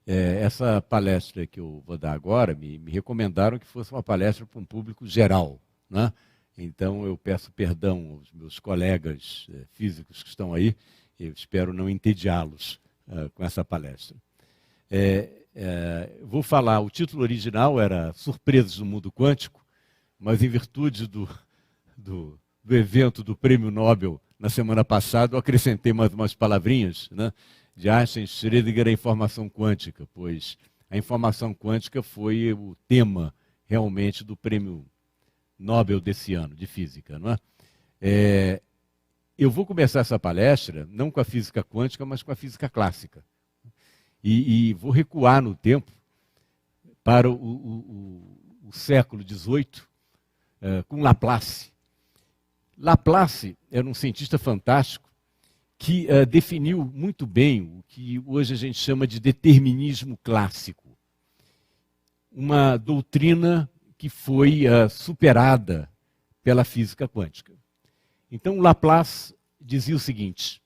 Essa palestra que eu vou dar agora, me recomendaram que fosse uma palestra para um público geral, né? Então eu peço perdão aos meus colegas físicos que estão aí, eu espero não entediá-los com essa palestra. Vou falar, o título original era Surpresas do Mundo Quântico, mas em virtude do evento do Prêmio Nobel na semana passada, eu acrescentei mais umas palavrinhas, né? De Einstein, Schrödinger, a informação quântica, pois a informação quântica foi o tema realmente do Prêmio Nobel desse ano, de Física, não é? Eu vou começar essa palestra não com a física quântica, mas com a física clássica. E vou recuar no tempo para o século XVIII, com Laplace. Laplace era um cientista fantástico que definiu muito bem o que hoje a gente chama de determinismo clássico. Uma doutrina que foi superada pela física quântica. Então, Laplace dizia o seguinte: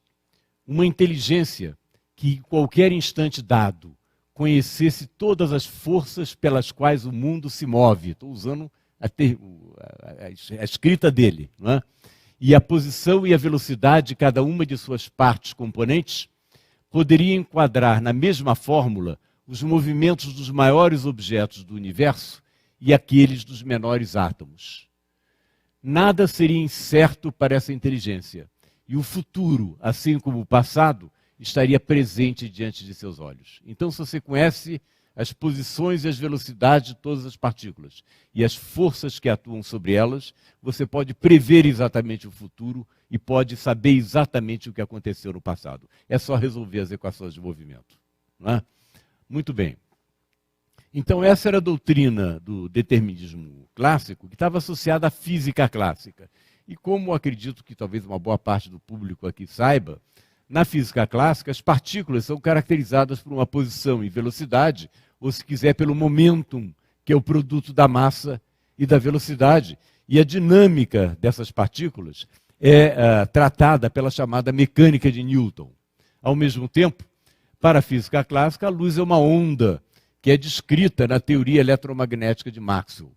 uma inteligência que, em qualquer instante dado, conhecesse todas as forças pelas quais o mundo se move. Estou usando a escrita dele, não é? E a posição e a velocidade de cada uma de suas partes componentes, poderia enquadrar na mesma fórmula os movimentos dos maiores objetos do universo e aqueles dos menores átomos. Nada seria incerto para essa inteligência, e o futuro, assim como o passado, estaria presente diante de seus olhos. Então, se você conhece as posições e as velocidades de todas as partículas e as forças que atuam sobre elas, você pode prever exatamente o futuro e pode saber exatamente o que aconteceu no passado. É só resolver as equações de movimento, não é? Muito bem. Então, essa era a doutrina do determinismo clássico, que estava associada à física clássica. E como acredito que talvez uma boa parte do público aqui saiba, na física clássica, as partículas são caracterizadas por uma posição e velocidade, ou se quiser, pelo momentum, que é o produto da massa e da velocidade. E a dinâmica dessas partículas é tratada pela chamada mecânica de Newton. Ao mesmo tempo, para a física clássica, a luz é uma onda que é descrita na teoria eletromagnética de Maxwell.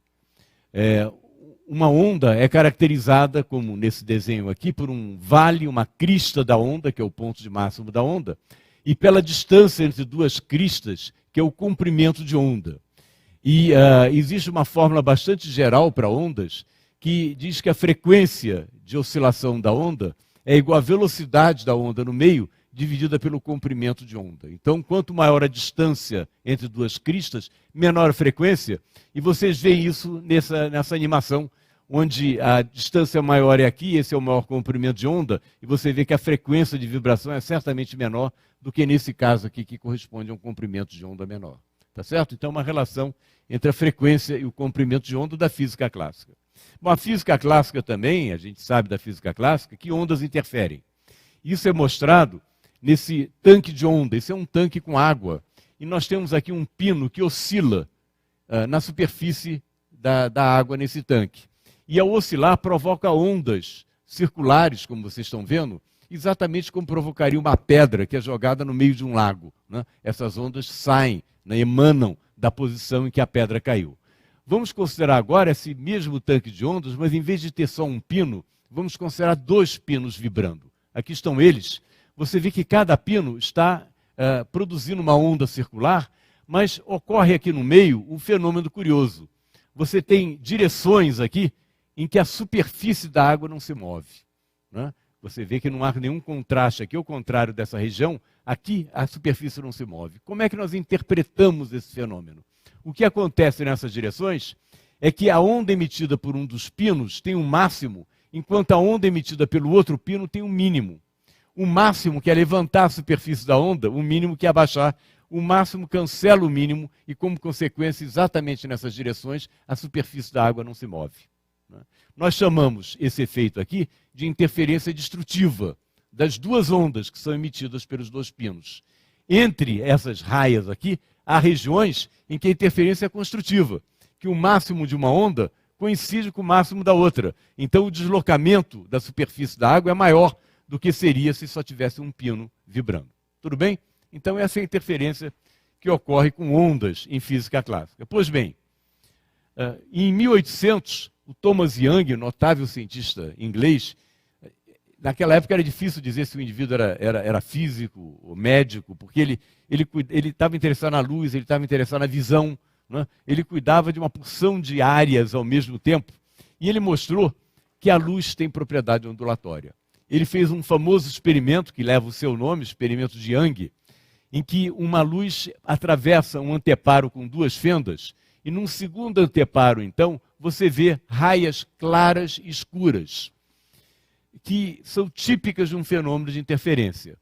Uma onda é caracterizada, como nesse desenho aqui, por um vale, uma crista da onda, que é o ponto de máximo da onda, e pela distância entre duas cristas, que é o comprimento de onda. E existe uma fórmula bastante geral para ondas, que diz que a frequência de oscilação da onda é igual à velocidade da onda no meio, dividida pelo comprimento de onda. Então, quanto maior a distância entre duas cristas, menor a frequência, e vocês veem isso nessa animação, onde a distância maior é aqui, esse é o maior comprimento de onda, e você vê que a frequência de vibração é certamente menor do que nesse caso aqui, que corresponde a um comprimento de onda menor. Tá certo? Então, uma relação entre a frequência e o comprimento de onda da física clássica. Bom, a física clássica também, a gente sabe da física clássica, que ondas interferem. Isso é mostrado nesse tanque de onda. Esse é um tanque com água. E nós temos aqui um pino que oscila na superfície da água nesse tanque. E ao oscilar provoca ondas circulares, como vocês estão vendo, exatamente como provocaria uma pedra que é jogada no meio de um lago, né? Essas ondas saem, né, emanam da posição em que a pedra caiu. Vamos considerar agora esse mesmo tanque de ondas, mas em vez de ter só um pino, vamos considerar dois pinos vibrando. Aqui estão eles. Você vê que cada pino está produzindo uma onda circular, mas ocorre aqui no meio um fenômeno curioso. Você tem direções aqui em que a superfície da água não se move, né? Você vê que não há nenhum contraste aqui, ao contrário dessa região, aqui a superfície não se move. Como é que nós interpretamos esse fenômeno? O que acontece nessas direções é que a onda emitida por um dos pinos tem um máximo, enquanto a onda emitida pelo outro pino tem um mínimo. O máximo que é levantar a superfície da onda, o mínimo que é abaixar. O máximo cancela o mínimo e, como consequência, exatamente nessas direções, a superfície da água não se move. Nós chamamos esse efeito aqui de interferência destrutiva das duas ondas que são emitidas pelos dois pinos. Entre essas raias aqui, há regiões em que a interferência é construtiva, que o máximo de uma onda coincide com o máximo da outra. Então, o deslocamento da superfície da água é maior do que seria se só tivesse um pino vibrando. Tudo bem? Então, essa é a interferência que ocorre com ondas em física clássica. Pois bem, em 1800, o Thomas Young, notável cientista inglês, naquela época era difícil dizer se o indivíduo era físico ou médico, porque ele estava interessado na luz, ele estava interessado na visão, né? Ele cuidava de uma porção de áreas ao mesmo tempo, e ele mostrou que a luz tem propriedade ondulatória. Ele fez um famoso experimento que leva o seu nome, experimento de Young, em que uma luz atravessa um anteparo com duas fendas, e num segundo anteparo, então, você vê raias claras e escuras, que são típicas de um fenômeno de interferência.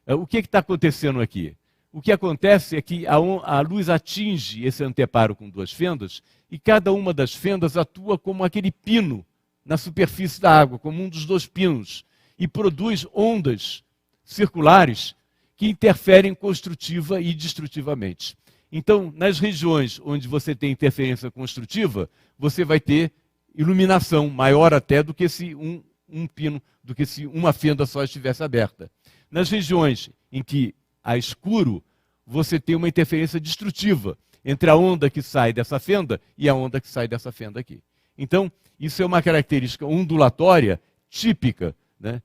O que está acontecendo aqui? O que acontece é que a luz atinge esse anteparo com duas fendas, e cada uma das fendas atua como aquele pino na superfície da água, como um dos dois pinos, e produz ondas circulares que interferem construtiva e destrutivamente. Então, nas regiões onde você tem interferência construtiva, você vai ter iluminação maior até do que se um pino, do que se uma fenda só estivesse aberta. Nas regiões em que há escuro, você tem uma interferência destrutiva entre a onda que sai dessa fenda e a onda que sai dessa fenda aqui. Então, isso é uma característica ondulatória típica, né,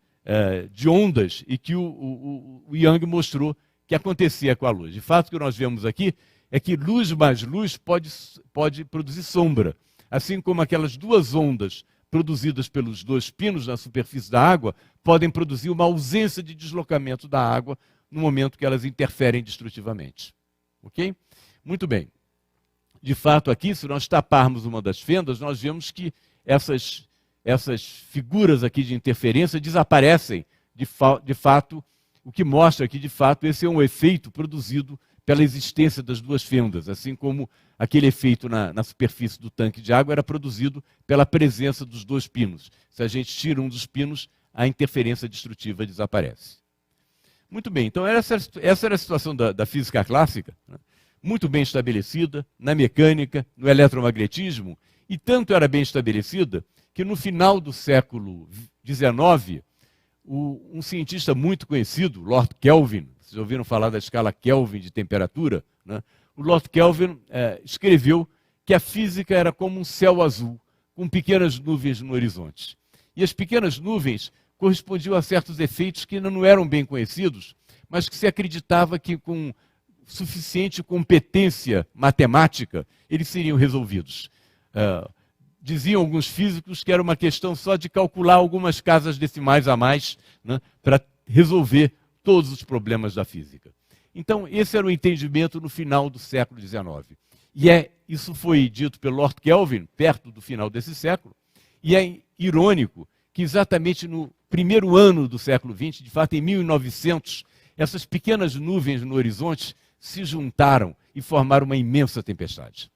de ondas, e que o Young mostrou que acontecia com a luz. De fato, o que nós vemos aqui é que luz mais luz pode produzir sombra, assim como aquelas duas ondas produzidas pelos dois pinos na superfície da água podem produzir uma ausência de deslocamento da água no momento que elas interferem destrutivamente. Ok? Muito bem. De fato, aqui, se nós taparmos uma das fendas, nós vemos que essas figuras aqui de interferência desaparecem de fato, o que mostra que, de fato, esse é um efeito produzido pela existência das duas fendas, assim como aquele efeito na superfície do tanque de água era produzido pela presença dos dois pinos. Se a gente tira um dos pinos, a interferência destrutiva desaparece. Muito bem, então essa era a situação da física clássica, né? Muito bem estabelecida na mecânica, no eletromagnetismo, e tanto era bem estabelecida que no final do século XIX, um cientista muito conhecido, Lord Kelvin, vocês ouviram falar da escala Kelvin de temperatura, né? O Lord Kelvin escreveu que a física era como um céu azul, com pequenas nuvens no horizonte. E as pequenas nuvens correspondiam a certos efeitos que ainda não eram bem conhecidos, mas que se acreditava que com suficiente competência matemática eles seriam resolvidos. Diziam alguns físicos que era uma questão só de calcular algumas casas decimais a mais, né, para resolver todos os problemas da física. Então, esse era o entendimento no final do século XIX. E isso foi dito pelo Lord Kelvin, perto do final desse século, e é irônico que exatamente no primeiro ano do século XX, de fato em 1900, essas pequenas nuvens no horizonte se juntaram e formaram uma imensa tempestade.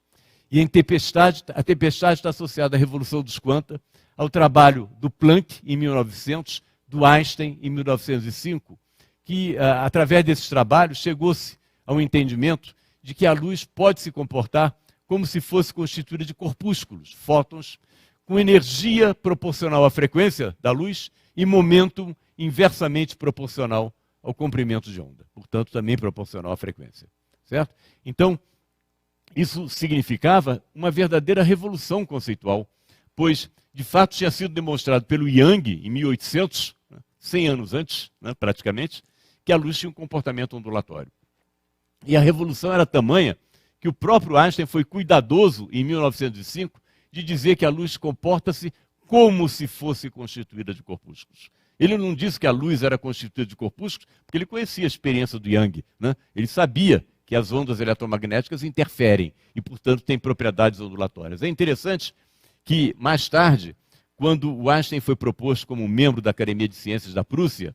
E a tempestade está associada à Revolução dos Quanta, ao trabalho do Planck em 1900, do Einstein em 1905, que através desses trabalhos chegou-se ao entendimento de que a luz pode se comportar como se fosse constituída de corpúsculos, fótons, com energia proporcional à frequência da luz e momento inversamente proporcional ao comprimento de onda, portanto também proporcional à frequência, certo? Então, isso significava uma verdadeira revolução conceitual, pois, de fato, tinha sido demonstrado pelo Young, em 1800, 100 anos antes, né, praticamente, que a luz tinha um comportamento ondulatório. E a revolução era tamanha que o próprio Einstein foi cuidadoso, em 1905, de dizer que a luz comporta-se como se fosse constituída de corpúsculos. Ele não disse que a luz era constituída de corpúsculos, porque ele conhecia a experiência do Young, né? Ele sabia que as ondas eletromagnéticas interferem e, portanto, têm propriedades ondulatórias. É interessante que, mais tarde, quando o Einstein foi proposto como membro da Academia de Ciências da Prússia,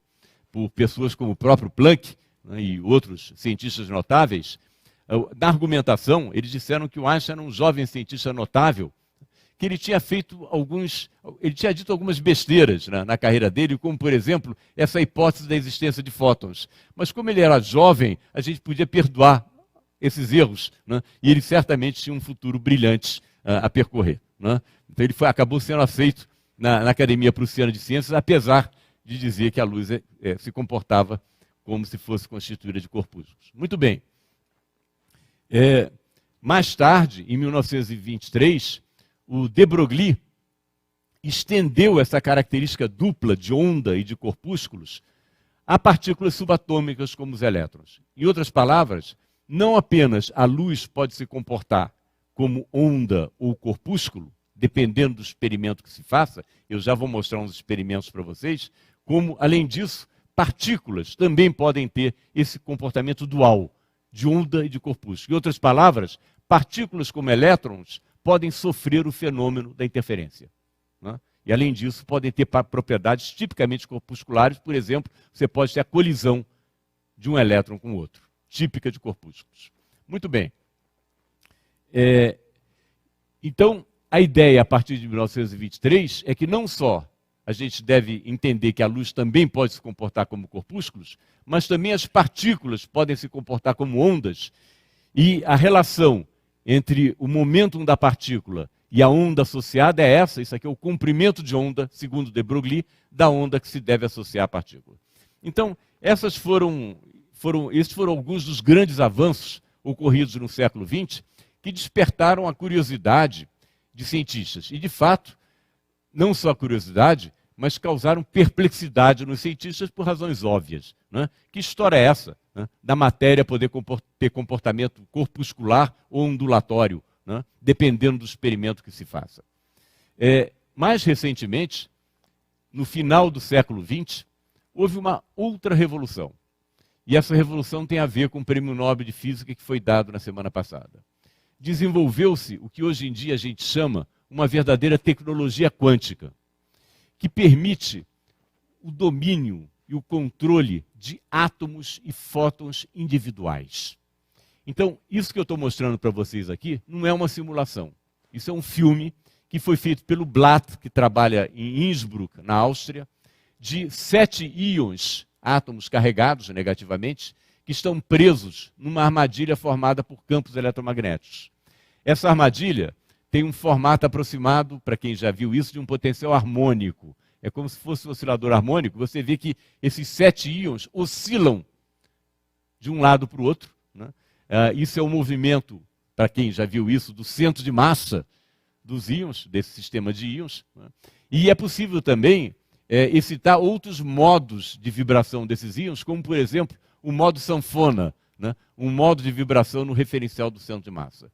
por pessoas como o próprio Planck, né, e outros cientistas notáveis, na argumentação, eles disseram que o Einstein era um jovem cientista notável, que ele tinha dito algumas besteiras, né, na carreira dele, como, por exemplo, essa hipótese da existência de fótons. Mas como ele era jovem, a gente podia perdoar esses erros, né, e ele certamente tinha um futuro brilhante a percorrer, né. Então ele acabou sendo aceito na Academia Prussiana de Ciências, apesar de dizer que a luz se comportava como se fosse constituída de corpúsculos. Muito bem. Mais tarde, em 1923, o de Broglie estendeu essa característica dupla de onda e de corpúsculos a partículas subatômicas como os elétrons. Em outras palavras, não apenas a luz pode se comportar como onda ou corpúsculo, dependendo do experimento que se faça, eu já vou mostrar uns experimentos para vocês, como, além disso, partículas também podem ter esse comportamento dual, de onda e de corpúsculo. Em outras palavras, partículas como elétrons podem sofrer o fenômeno da interferência, né? E, além disso, podem ter propriedades tipicamente corpusculares. Por exemplo, você pode ter a colisão de um elétron com o outro, típica de corpúsculos. Muito bem. Então, a ideia, a partir de 1923, é que não só a gente deve entender que a luz também pode se comportar como corpúsculos, mas também as partículas podem se comportar como ondas, e a relação entre o momentum da partícula e a onda associada é essa. Isso aqui é o comprimento de onda, segundo de Broglie, da onda que se deve associar à partícula. Então, esses foram alguns dos grandes avanços ocorridos no século XX que despertaram a curiosidade de cientistas. E, de fato, não só a curiosidade, mas causaram perplexidade nos cientistas por razões óbvias, né? Que história é essa, né, da matéria poder ter comportamento corpuscular ou ondulatório, né, dependendo do experimento que se faça? Mais recentemente, no final do século XX, houve uma outra revolução. E essa revolução tem a ver com o Prêmio Nobel de Física que foi dado na semana passada. Desenvolveu-se o que hoje em dia a gente chama uma verdadeira tecnologia quântica, que permite o domínio e o controle de átomos e fótons individuais. Então, isso que eu estou mostrando para vocês aqui não é uma simulação. Isso é um filme que foi feito pelo Blatt, que trabalha em Innsbruck, na Áustria, de 7 íons, átomos carregados negativamente, que estão presos numa armadilha formada por campos eletromagnéticos. Essa armadilha tem um formato aproximado, para quem já viu isso, de um potencial harmônico. É como se fosse um oscilador harmônico. Você vê que esses 7 íons oscilam de um lado para o outro, né? Isso é um movimento, para quem já viu isso, do centro de massa dos íons, desse sistema de íons, né? E é possível também excitar outros modos de vibração desses íons, como, por exemplo, o modo sanfona, né? Um modo de vibração no referencial do centro de massa.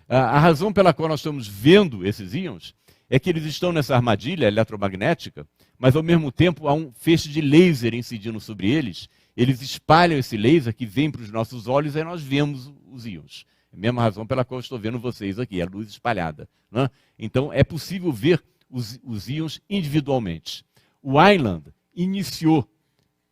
A razão pela qual nós estamos vendo esses íons é que eles estão nessa armadilha eletromagnética, mas ao mesmo tempo há um feixe de laser incidindo sobre eles. Eles espalham esse laser que vem para os nossos olhos e nós vemos os íons. É a mesma razão pela qual eu estou vendo vocês aqui, a luz espalhada, né? Então é possível ver os íons individualmente. O Island iniciou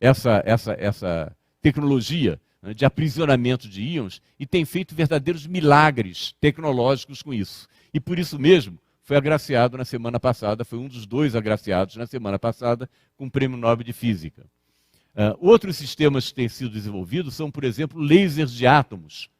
essa tecnologia, né, de aprisionamento de íons e tem feito verdadeiros milagres tecnológicos com isso. E por isso mesmo foi agraciado na semana passada, foi um dos 2 agraciados na semana passada com o Prêmio Nobel de Física. Outros sistemas que têm sido desenvolvidos são, por exemplo, lasers de átomos,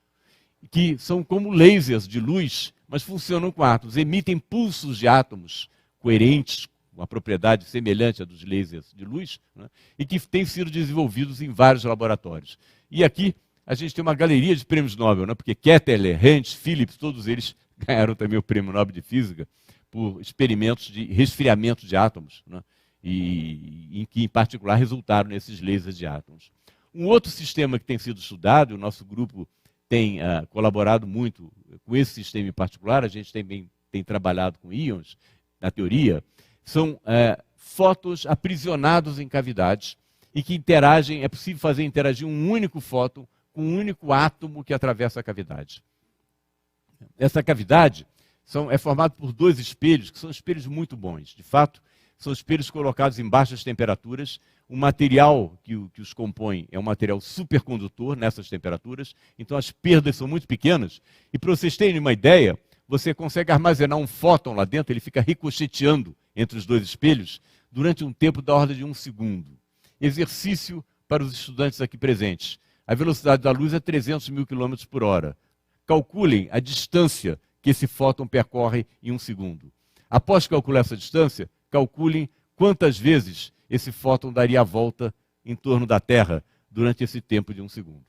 que são como lasers de luz, mas funcionam com átomos, emitem pulsos de átomos coerentes, uma propriedade semelhante à dos lasers de luz, né, e que têm sido desenvolvidos em vários laboratórios. E aqui a gente tem uma galeria de prêmios Nobel, né, porque Ketteler, Hentz, Phillips, todos eles ganharam também o Prêmio Nobel de Física por experimentos de resfriamento de átomos, né, e em que, em particular, resultaram nesses lasers de átomos. Um outro sistema que tem sido estudado, o nosso grupo tem colaborado muito com esse sistema em particular, a gente também tem trabalhado com íons, na teoria, são fótons aprisionados em cavidades e que interagem, é possível fazer interagir um único fóton com um único átomo que atravessa a cavidade. Essa cavidade é formada por 2 espelhos, que são espelhos muito bons. De fato, são espelhos colocados em baixas temperaturas. O material que os compõe é um material supercondutor nessas temperaturas, então as perdas são muito pequenas. E para vocês terem uma ideia, você consegue armazenar um fóton lá dentro, ele fica ricocheteando entre os 2 espelhos durante um tempo da ordem de 1 segundo. Exercício para os estudantes aqui presentes. A velocidade da luz é 300 mil km por hora. Calculem a distância que esse fóton percorre em 1 segundo. Após calcular essa distância, calculem quantas vezes esse fóton daria a volta em torno da Terra durante esse tempo de 1 segundo.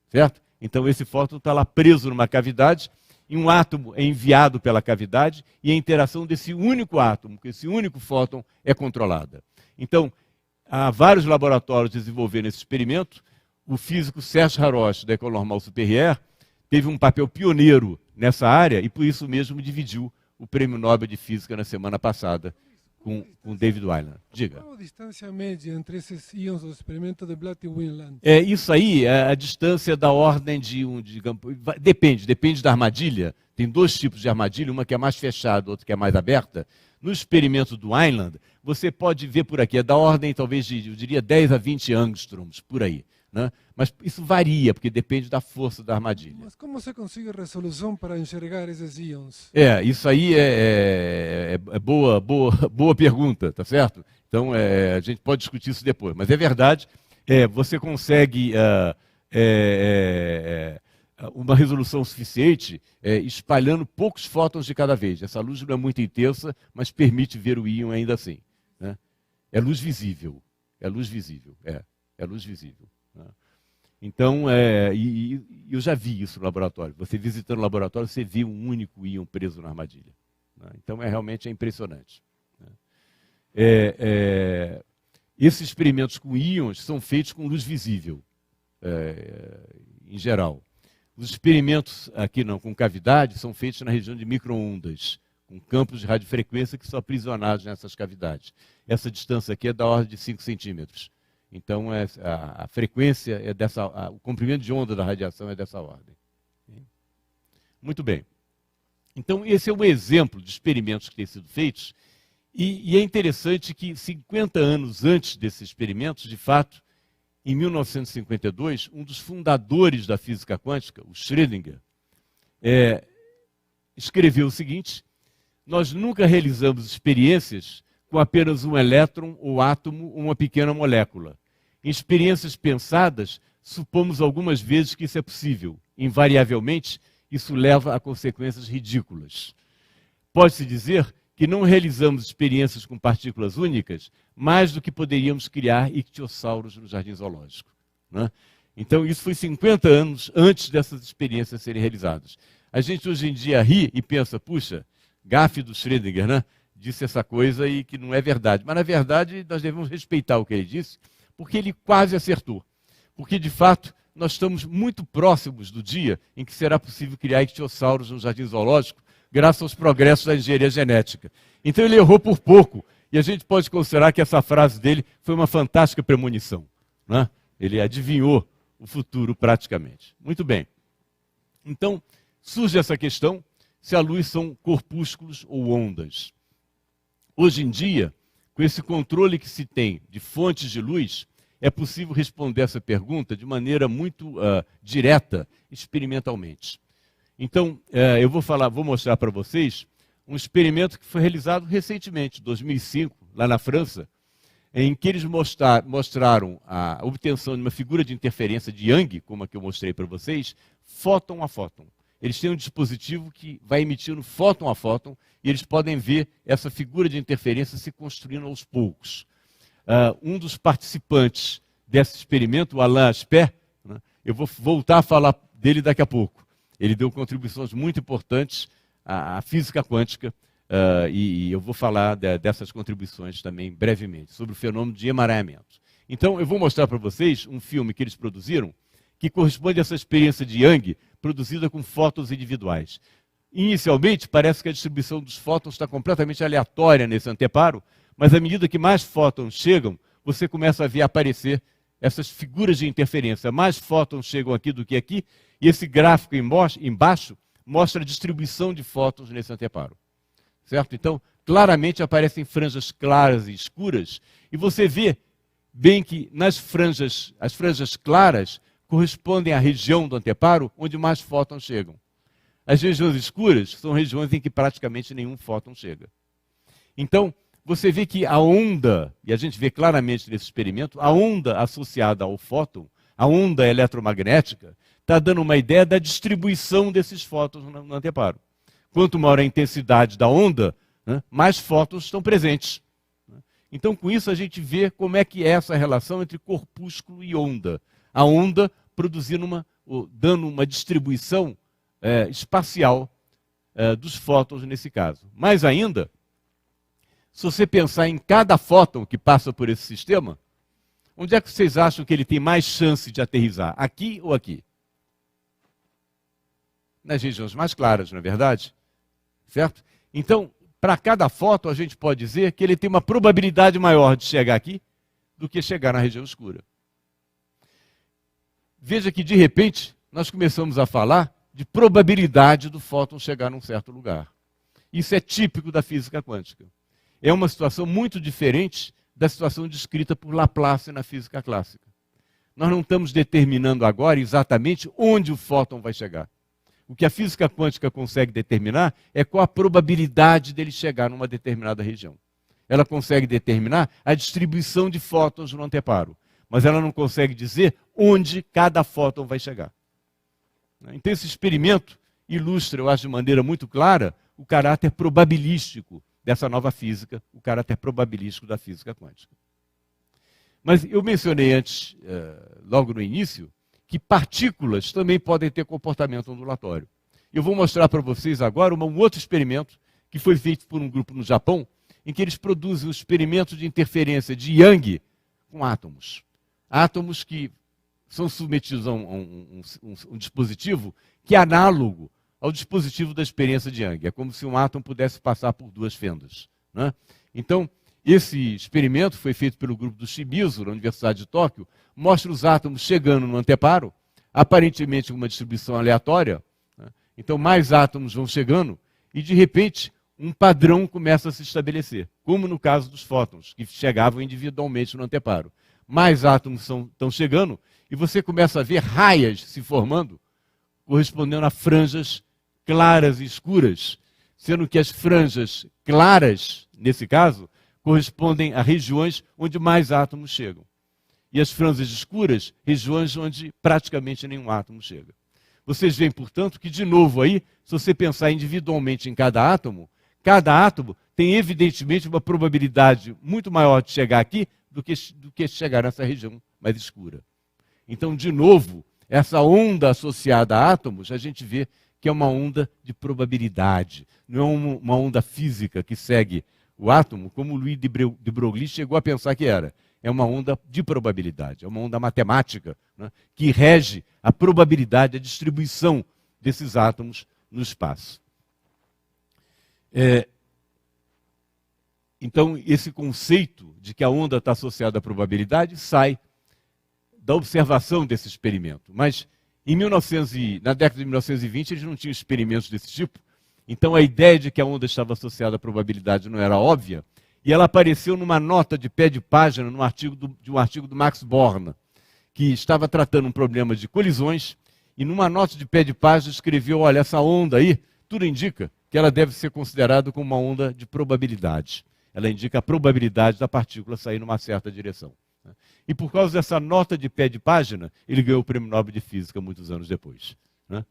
Certo? Então esse fóton está lá preso numa cavidade, e um átomo é enviado pela cavidade, e a interação desse único átomo, com esse único fóton, é controlada. Então, há vários laboratórios desenvolvendo esse experimento. O físico Serge Haroche, da École Normale Supérieure, teve um papel pioneiro nessa área, e por isso mesmo dividiu o Prêmio Nobel de Física na semana passada com David Weinland. Diga. Qual a distância média entre esses íons do experimento de Blatt e Weinland? Isso aí, a distância da ordem depende da armadilha. Tem dois tipos de armadilha, uma que é mais fechada, outra que é mais aberta. No experimento do Weinland, você pode ver por aqui, é da ordem talvez de, eu diria, 10 a 20 angstroms, por aí. Né? Mas isso varia, porque depende da força da armadilha. Mas como você consegue resolução para enxergar esses íons? Isso aí é boa pergunta, tá certo? Então, a gente pode discutir isso depois. Mas é verdade, você consegue uma resolução suficiente espalhando poucos fótons de cada vez. Essa luz não é muito intensa, mas permite ver o íon ainda assim. Né? É luz visível. É luz visível. É luz visível. Né? Então, eu já vi isso no laboratório. Você visitando o laboratório, você vê um único íon preso na armadilha. Né? Então, realmente impressionante. Né? Esses experimentos com íons são feitos com luz visível, em geral. Os experimentos aqui não, com cavidade, são feitos na região de micro-ondas, com campos de radiofrequência que são aprisionados nessas cavidades. Essa distância aqui é da ordem de 5 centímetros. Então, a frequência é o comprimento de onda da radiação é dessa ordem. Muito bem. Então, esse é um exemplo de experimentos que têm sido feitos, e é interessante que 50 anos antes desses experimentos, de fato, em 1952, um dos fundadores da física quântica, o Schrödinger, escreveu o seguinte: nós nunca realizamos experiências com apenas um elétron ou átomo ou uma pequena molécula. Em experiências pensadas, supomos algumas vezes que isso é possível. Invariavelmente, isso leva a consequências ridículas. Pode-se dizer que não realizamos experiências com partículas únicas mais do que poderíamos criar ictiossauros no jardim zoológico. Né? Então, isso foi 50 anos antes dessas experiências serem realizadas. A gente hoje em dia ri e pensa, puxa, gafe do Schrödinger, né? Disse essa coisa e que não é verdade. Mas, na verdade, nós devemos respeitar o que ele disse, porque ele quase acertou. Porque, de fato, nós estamos muito próximos do dia em que será possível criar ictiossauros no jardim zoológico, graças aos progressos da engenharia genética. Então ele errou por pouco, e a gente pode considerar que essa frase dele foi uma fantástica premonição. Né? Ele adivinhou o futuro praticamente. Muito bem. Então, surge essa questão se a luz são corpúsculos ou ondas. Hoje em dia, com esse controle que se tem de fontes de luz, é possível responder essa pergunta de maneira muito direta, experimentalmente. Então, eu vou mostrar para vocês um experimento que foi realizado recentemente, em 2005, lá na França, em que eles mostraram a obtenção de uma figura de interferência de Young, como a que eu mostrei para vocês, fóton a fóton. Eles têm um dispositivo que vai emitindo fóton a fóton, e eles podem ver essa figura de interferência se construindo aos poucos. Um dos participantes desse experimento, o Alain Aspect, né, eu vou voltar a falar dele daqui a pouco. Ele deu contribuições muito importantes à física quântica, e eu vou falar dessas contribuições também brevemente, sobre o fenômeno de emaranhamento. Então, eu vou mostrar para vocês um filme que eles produziram, que corresponde a essa experiência de Young, produzida com fótons individuais. Inicialmente, parece que a distribuição dos fótons está completamente aleatória nesse anteparo, mas à medida que mais fótons chegam, você começa a ver aparecer essas figuras de interferência. Mais fótons chegam aqui do que aqui, e esse gráfico embaixo mostra a distribuição de fótons nesse anteparo. Certo? Então, claramente aparecem franjas claras e escuras, e você vê bem que as franjas claras correspondem à região do anteparo onde mais fótons chegam. As regiões escuras são regiões em que praticamente nenhum fóton chega. Então, você vê que a onda, e a gente vê claramente nesse experimento, a onda associada ao fóton, a onda eletromagnética, está dando uma ideia da distribuição desses fótons no anteparo. Quanto maior a intensidade da onda, né, mais fótons estão presentes. Então, com isso, a gente vê como é que é essa relação entre corpúsculo e onda. A onda produzindo dando uma distribuição espacial dos fótons nesse caso. Mais ainda, se você pensar em cada fóton que passa por esse sistema, onde é que vocês acham que ele tem mais chance de aterrissar? Aqui ou aqui? Nas regiões mais claras, não é verdade? Certo? Então, para cada fóton, a gente pode dizer que ele tem uma probabilidade maior de chegar aqui do que chegar na região escura. Veja que, de repente, nós começamos a falar de probabilidade do fóton chegar num certo lugar. Isso é típico da física quântica. É uma situação muito diferente da situação descrita por Laplace na física clássica. Nós não estamos determinando agora exatamente onde o fóton vai chegar. O que a física quântica consegue determinar é qual a probabilidade dele chegar numa determinada região. Ela consegue determinar a distribuição de fótons no anteparo, mas ela não consegue dizer onde cada fóton vai chegar. Então esse experimento ilustra, eu acho de maneira muito clara, o caráter probabilístico dessa nova física, o caráter probabilístico da física quântica. Mas eu mencionei antes, logo no início, que partículas também podem ter comportamento ondulatório. Eu vou mostrar para vocês agora um outro experimento que foi feito por um grupo no Japão, em que eles produzem um experimento de interferência de Young com átomos. Átomos que são submetidos a um dispositivo que é análogo ao dispositivo da experiência de Young. É como se um átomo pudesse passar por duas fendas, né? Então, esse experimento foi feito pelo grupo do Shimizu, na Universidade de Tóquio, mostra os átomos chegando no anteparo, aparentemente com uma distribuição aleatória, né? Então mais átomos vão chegando e, de repente, um padrão começa a se estabelecer, como no caso dos fótons, que chegavam individualmente no anteparo. Mais átomos estão chegando e você começa a ver raias se formando, correspondendo a franjas claras e escuras, sendo que as franjas claras, nesse caso, correspondem a regiões onde mais átomos chegam. E as franjas escuras, regiões onde praticamente nenhum átomo chega. Vocês veem, portanto, que, de novo aí, se você pensar individualmente em cada átomo tem evidentemente uma probabilidade muito maior de chegar aqui do que chegar nessa região mais escura. Então, de novo, essa onda associada a átomos, a gente vê que é uma onda de probabilidade, não é uma onda física que segue o átomo, como o Louis de Broglie chegou a pensar que era. É uma onda de probabilidade, é uma onda matemática, né, que rege a probabilidade, a distribuição desses átomos no espaço. Então, esse conceito de que a onda está associada à probabilidade sai da observação desse experimento. Mas na década de 1920 eles não tinham experimentos desse tipo, então a ideia de que a onda estava associada à probabilidade não era óbvia, e ela apareceu numa nota de pé de página de um artigo do Max Born, que estava tratando um problema de colisões, e numa nota de pé de página escreveu, olha, essa onda aí, tudo indica que ela deve ser considerada como uma onda de probabilidade. Ela indica a probabilidade da partícula sair numa certa direção. E por causa dessa nota de pé de página, ele ganhou o Prêmio Nobel de Física muitos anos depois, né?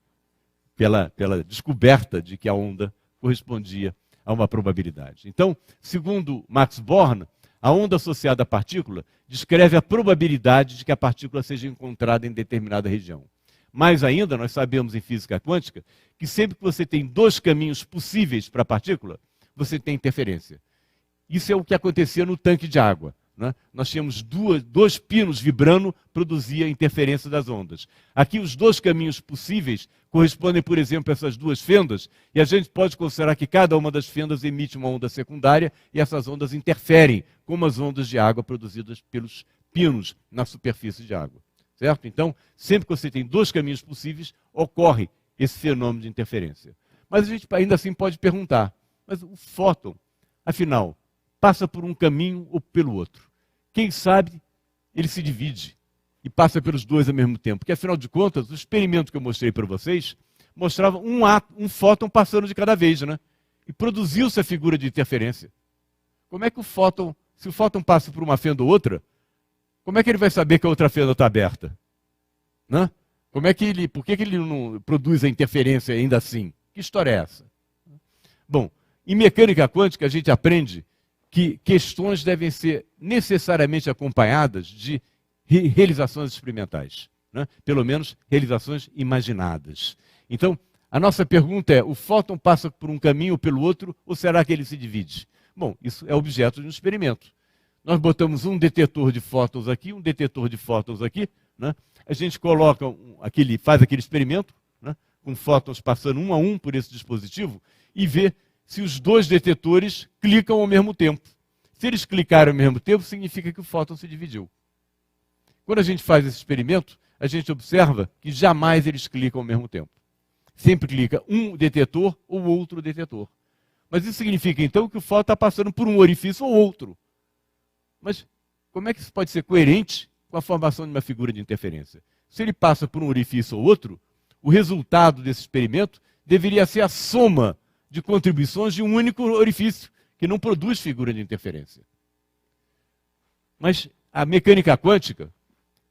Pela descoberta de que a onda correspondia a uma probabilidade. Então, segundo Max Born, a onda associada à partícula descreve a probabilidade de que a partícula seja encontrada em determinada região. Mais ainda, nós sabemos em física quântica que sempre que você tem dois caminhos possíveis para a partícula, você tem interferência. Isso é o que acontecia no tanque de água, né? Nós tínhamos dois pinos vibrando, produzia interferência das ondas. Aqui os dois caminhos possíveis correspondem, por exemplo, a essas duas fendas, e a gente pode considerar que cada uma das fendas emite uma onda secundária, e essas ondas interferem, como as ondas de água produzidas pelos pinos na superfície de água. Certo? Então, sempre que você tem dois caminhos possíveis, ocorre esse fenômeno de interferência. Mas a gente ainda assim pode perguntar, mas o fóton, afinal, passa por um caminho ou pelo outro? Quem sabe ele se divide e passa pelos dois ao mesmo tempo. Porque, afinal de contas, o experimento que eu mostrei para vocês mostrava um fóton passando de cada vez, né? E produziu-se a figura de interferência. Como é que se o fóton passa por uma fenda ou outra, como é que ele vai saber que a outra fenda está aberta? Né? Por que ele não produz a interferência ainda assim? Que história é essa? Bom, em mecânica quântica a gente aprende que questões devem ser necessariamente acompanhadas de realizações experimentais, né? Pelo menos realizações imaginadas. Então, a nossa pergunta é, o fóton passa por um caminho ou pelo outro, ou será que ele se divide? Bom, isso é objeto de um experimento. Nós botamos um detetor de fótons aqui, um detetor de fótons aqui, né? A gente coloca faz aquele experimento, né? Com fótons passando um a um por esse dispositivo e vê se os dois detetores clicam ao mesmo tempo. Se eles clicarem ao mesmo tempo, significa que o fóton se dividiu. Quando a gente faz esse experimento, a gente observa que jamais eles clicam ao mesmo tempo. Sempre clica um detetor ou outro detetor. Mas isso significa, então, que o fóton está passando por um orifício ou outro. Mas como é que isso pode ser coerente com a formação de uma figura de interferência? Se ele passa por um orifício ou outro, o resultado desse experimento deveria ser a soma de contribuições de um único orifício, que não produz figura de interferência. Mas a mecânica quântica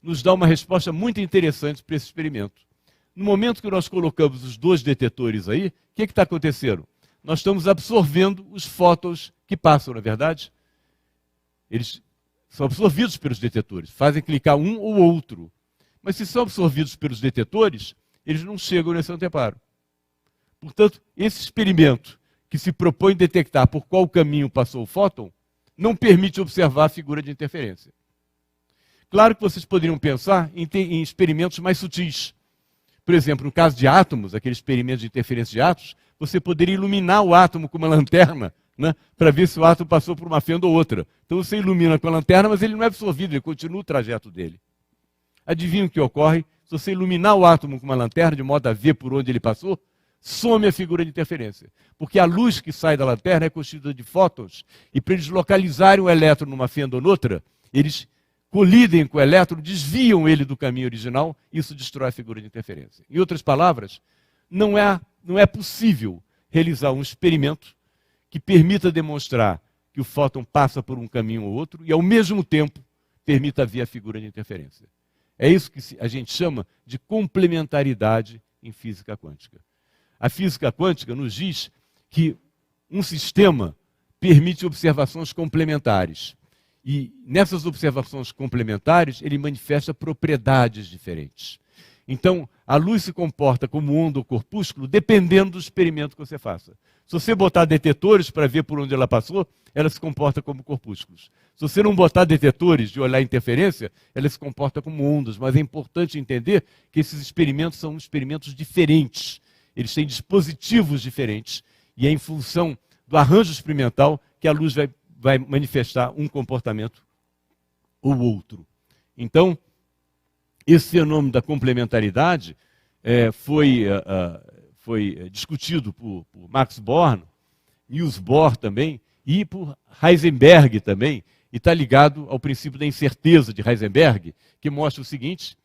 nos dá uma resposta muito interessante para esse experimento. No momento que nós colocamos os dois detetores aí, o que está acontecendo? Nós estamos absorvendo os fótons que passam, não é verdade? Eles são absorvidos pelos detetores, fazem clicar um ou outro. Mas se são absorvidos pelos detetores, eles não chegam nesse anteparo. Portanto, esse experimento que se propõe detectar por qual caminho passou o fóton, não permite observar a figura de interferência. Claro que vocês poderiam pensar em experimentos mais sutis. Por exemplo, no caso de átomos, aquele experimento de interferência de átomos, você poderia iluminar o átomo com uma lanterna, né, para ver se o átomo passou por uma fenda ou outra. Então você ilumina com a lanterna, mas ele não é absorvido, ele continua o trajeto dele. Adivinha o que ocorre? Se você iluminar o átomo com uma lanterna, de modo a ver por onde ele passou, some a figura de interferência. Porque a luz que sai da lanterna é constituída de fótons, e para eles localizarem o elétron numa fenda ou noutra, eles colidem com o elétron, desviam ele do caminho original, isso destrói a figura de interferência. Em outras palavras, não é possível realizar um experimento que permita demonstrar que o fóton passa por um caminho ou outro e, ao mesmo tempo, permita ver a figura de interferência. É isso que a gente chama de complementaridade em física quântica. A física quântica nos diz que um sistema permite observações complementares. E nessas observações complementares, ele manifesta propriedades diferentes. Então, a luz se comporta como onda ou corpúsculo dependendo do experimento que você faça. Se você botar detetores para ver por onde ela passou, ela se comporta como corpúsculos. Se você não botar detetores de olhar interferência, ela se comporta como ondas. Mas é importante entender que esses experimentos são experimentos diferentes. Eles têm dispositivos diferentes. E é em função do arranjo experimental que a luz vai manifestar um comportamento ou outro. Então, esse fenômeno da complementaridade foi discutido por Max Born, Niels Bohr também, e por Heisenberg também, e está ligado ao princípio da incerteza de Heisenberg, que mostra o seguinte,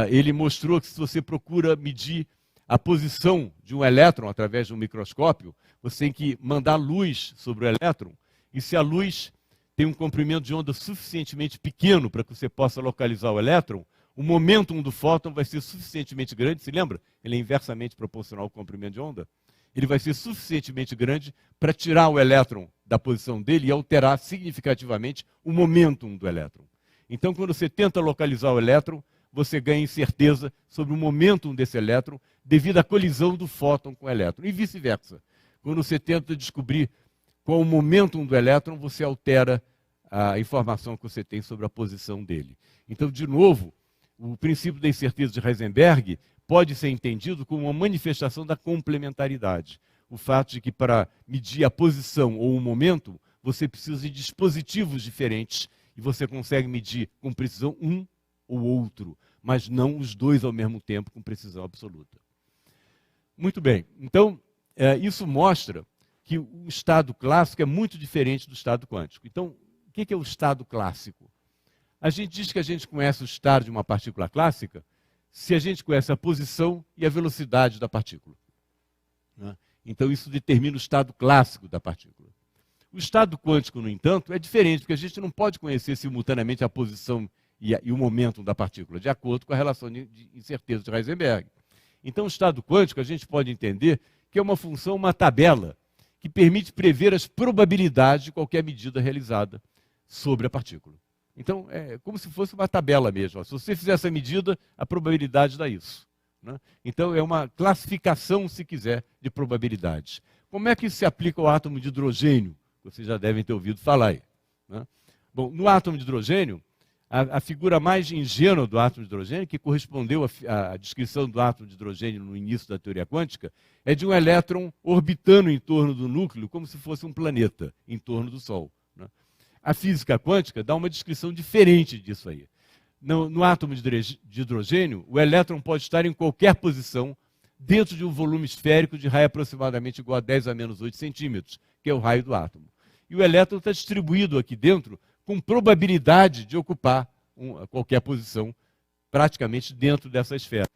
ele mostrou que se você procura medir a posição de um elétron através de um microscópio, você tem que mandar luz sobre o elétron, e se a luz tem um comprimento de onda suficientemente pequeno para que você possa localizar o elétron, o momentum do fóton vai ser suficientemente grande, se lembra? Ele é inversamente proporcional ao comprimento de onda. Ele vai ser suficientemente grande para tirar o elétron da posição dele e alterar significativamente o momentum do elétron. Então, quando você tenta localizar o elétron, você ganha incerteza sobre o momentum desse elétron devido à colisão do fóton com o elétron, e vice-versa. Quando você tenta descobrir qual o momentum do elétron, você altera a informação que você tem sobre a posição dele. Então, de novo, o princípio da incerteza de Heisenberg pode ser entendido como uma manifestação da complementaridade. O fato de que para medir a posição ou o momento, você precisa de dispositivos diferentes e você consegue medir com precisão um ou outro, mas não os dois ao mesmo tempo com precisão absoluta. Muito bem, então isso mostra que o estado clássico é muito diferente do estado quântico. Então, o que é o estado clássico? A gente diz que a gente conhece o estado de uma partícula clássica se a gente conhece a posição e a velocidade da partícula, né? Então isso determina o estado clássico da partícula. O estado quântico, no entanto, é diferente, porque a gente não pode conhecer simultaneamente a posição e o momento da partícula, de acordo com a relação de incerteza de Heisenberg. Então o estado quântico a gente pode entender que é uma função, uma tabela, que permite prever as probabilidades de qualquer medida realizada sobre a partícula. Então, é como se fosse uma tabela mesmo. Ó. Se você fizer essa medida, a probabilidade dá isso. Né? Então, é uma classificação, se quiser, de probabilidades. Como é que isso se aplica ao átomo de hidrogênio? Vocês já devem ter ouvido falar aí. Né? Bom, no átomo de hidrogênio, a figura mais ingênua do átomo de hidrogênio, que correspondeu à descrição do átomo de hidrogênio no início da teoria quântica, é de um elétron orbitando em torno do núcleo, como se fosse um planeta em torno do Sol. Né? A física quântica dá uma descrição diferente disso aí. No átomo de hidrogênio, o elétron pode estar em qualquer posição dentro de um volume esférico de raio aproximadamente igual a 10 a menos 8 centímetros, que é o raio do átomo. E o elétron está distribuído aqui dentro com probabilidade de ocupar qualquer posição praticamente dentro dessa esfera.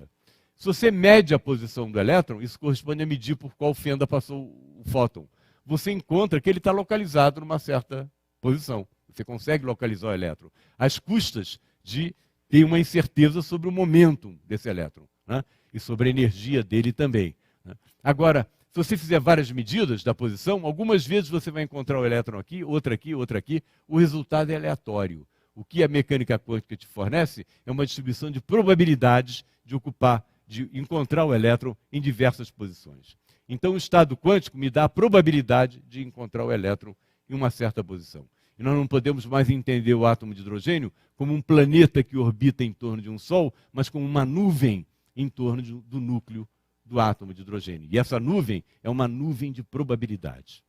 Se você mede a posição do elétron, isso corresponde a medir por qual fenda passou o fóton. Você encontra que ele está localizado numa certa posição. Você consegue localizar o elétron, às custas de ter uma incerteza sobre o momento desse elétron, né? E sobre a energia dele também. Né? Agora, se você fizer várias medidas da posição, algumas vezes você vai encontrar o elétron aqui, outra aqui, outra aqui. O resultado é aleatório. O que a mecânica quântica te fornece é uma distribuição de probabilidades de ocupar, de encontrar o elétron em diversas posições. Então, o estado quântico me dá a probabilidade de encontrar o elétron em uma certa posição. E nós não podemos mais entender o átomo de hidrogênio como um planeta que orbita em torno de um Sol, mas como uma nuvem em torno do núcleo do átomo de hidrogênio. E essa nuvem é uma nuvem de probabilidade.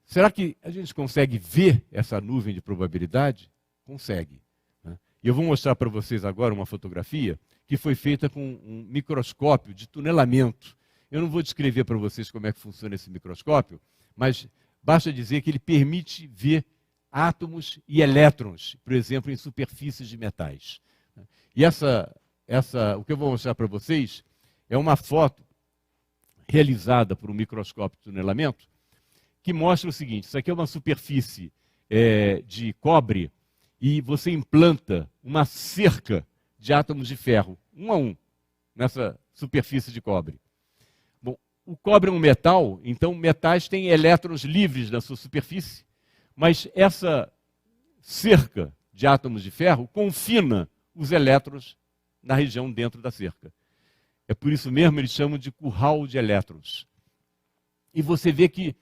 Será que a gente consegue ver essa nuvem de probabilidade? Consegue. Né? E eu vou mostrar para vocês agora uma fotografia que foi feita com um microscópio de tunelamento. Eu não vou descrever para vocês como é que funciona esse microscópio, mas basta dizer que ele permite ver átomos e elétrons, por exemplo, em superfícies de metais. E o que eu vou mostrar para vocês é uma foto realizada por um microscópio de tunelamento que mostra o seguinte: isso aqui é uma superfície de cobre e você implanta uma cerca de átomos de ferro, um a um, nessa superfície de cobre. Bom, o cobre é um metal, então metais têm elétrons livres na sua superfície, mas essa cerca de átomos de ferro confina os elétrons na região dentro da cerca. É por isso mesmo eles chamam de curral de elétrons. E você vê que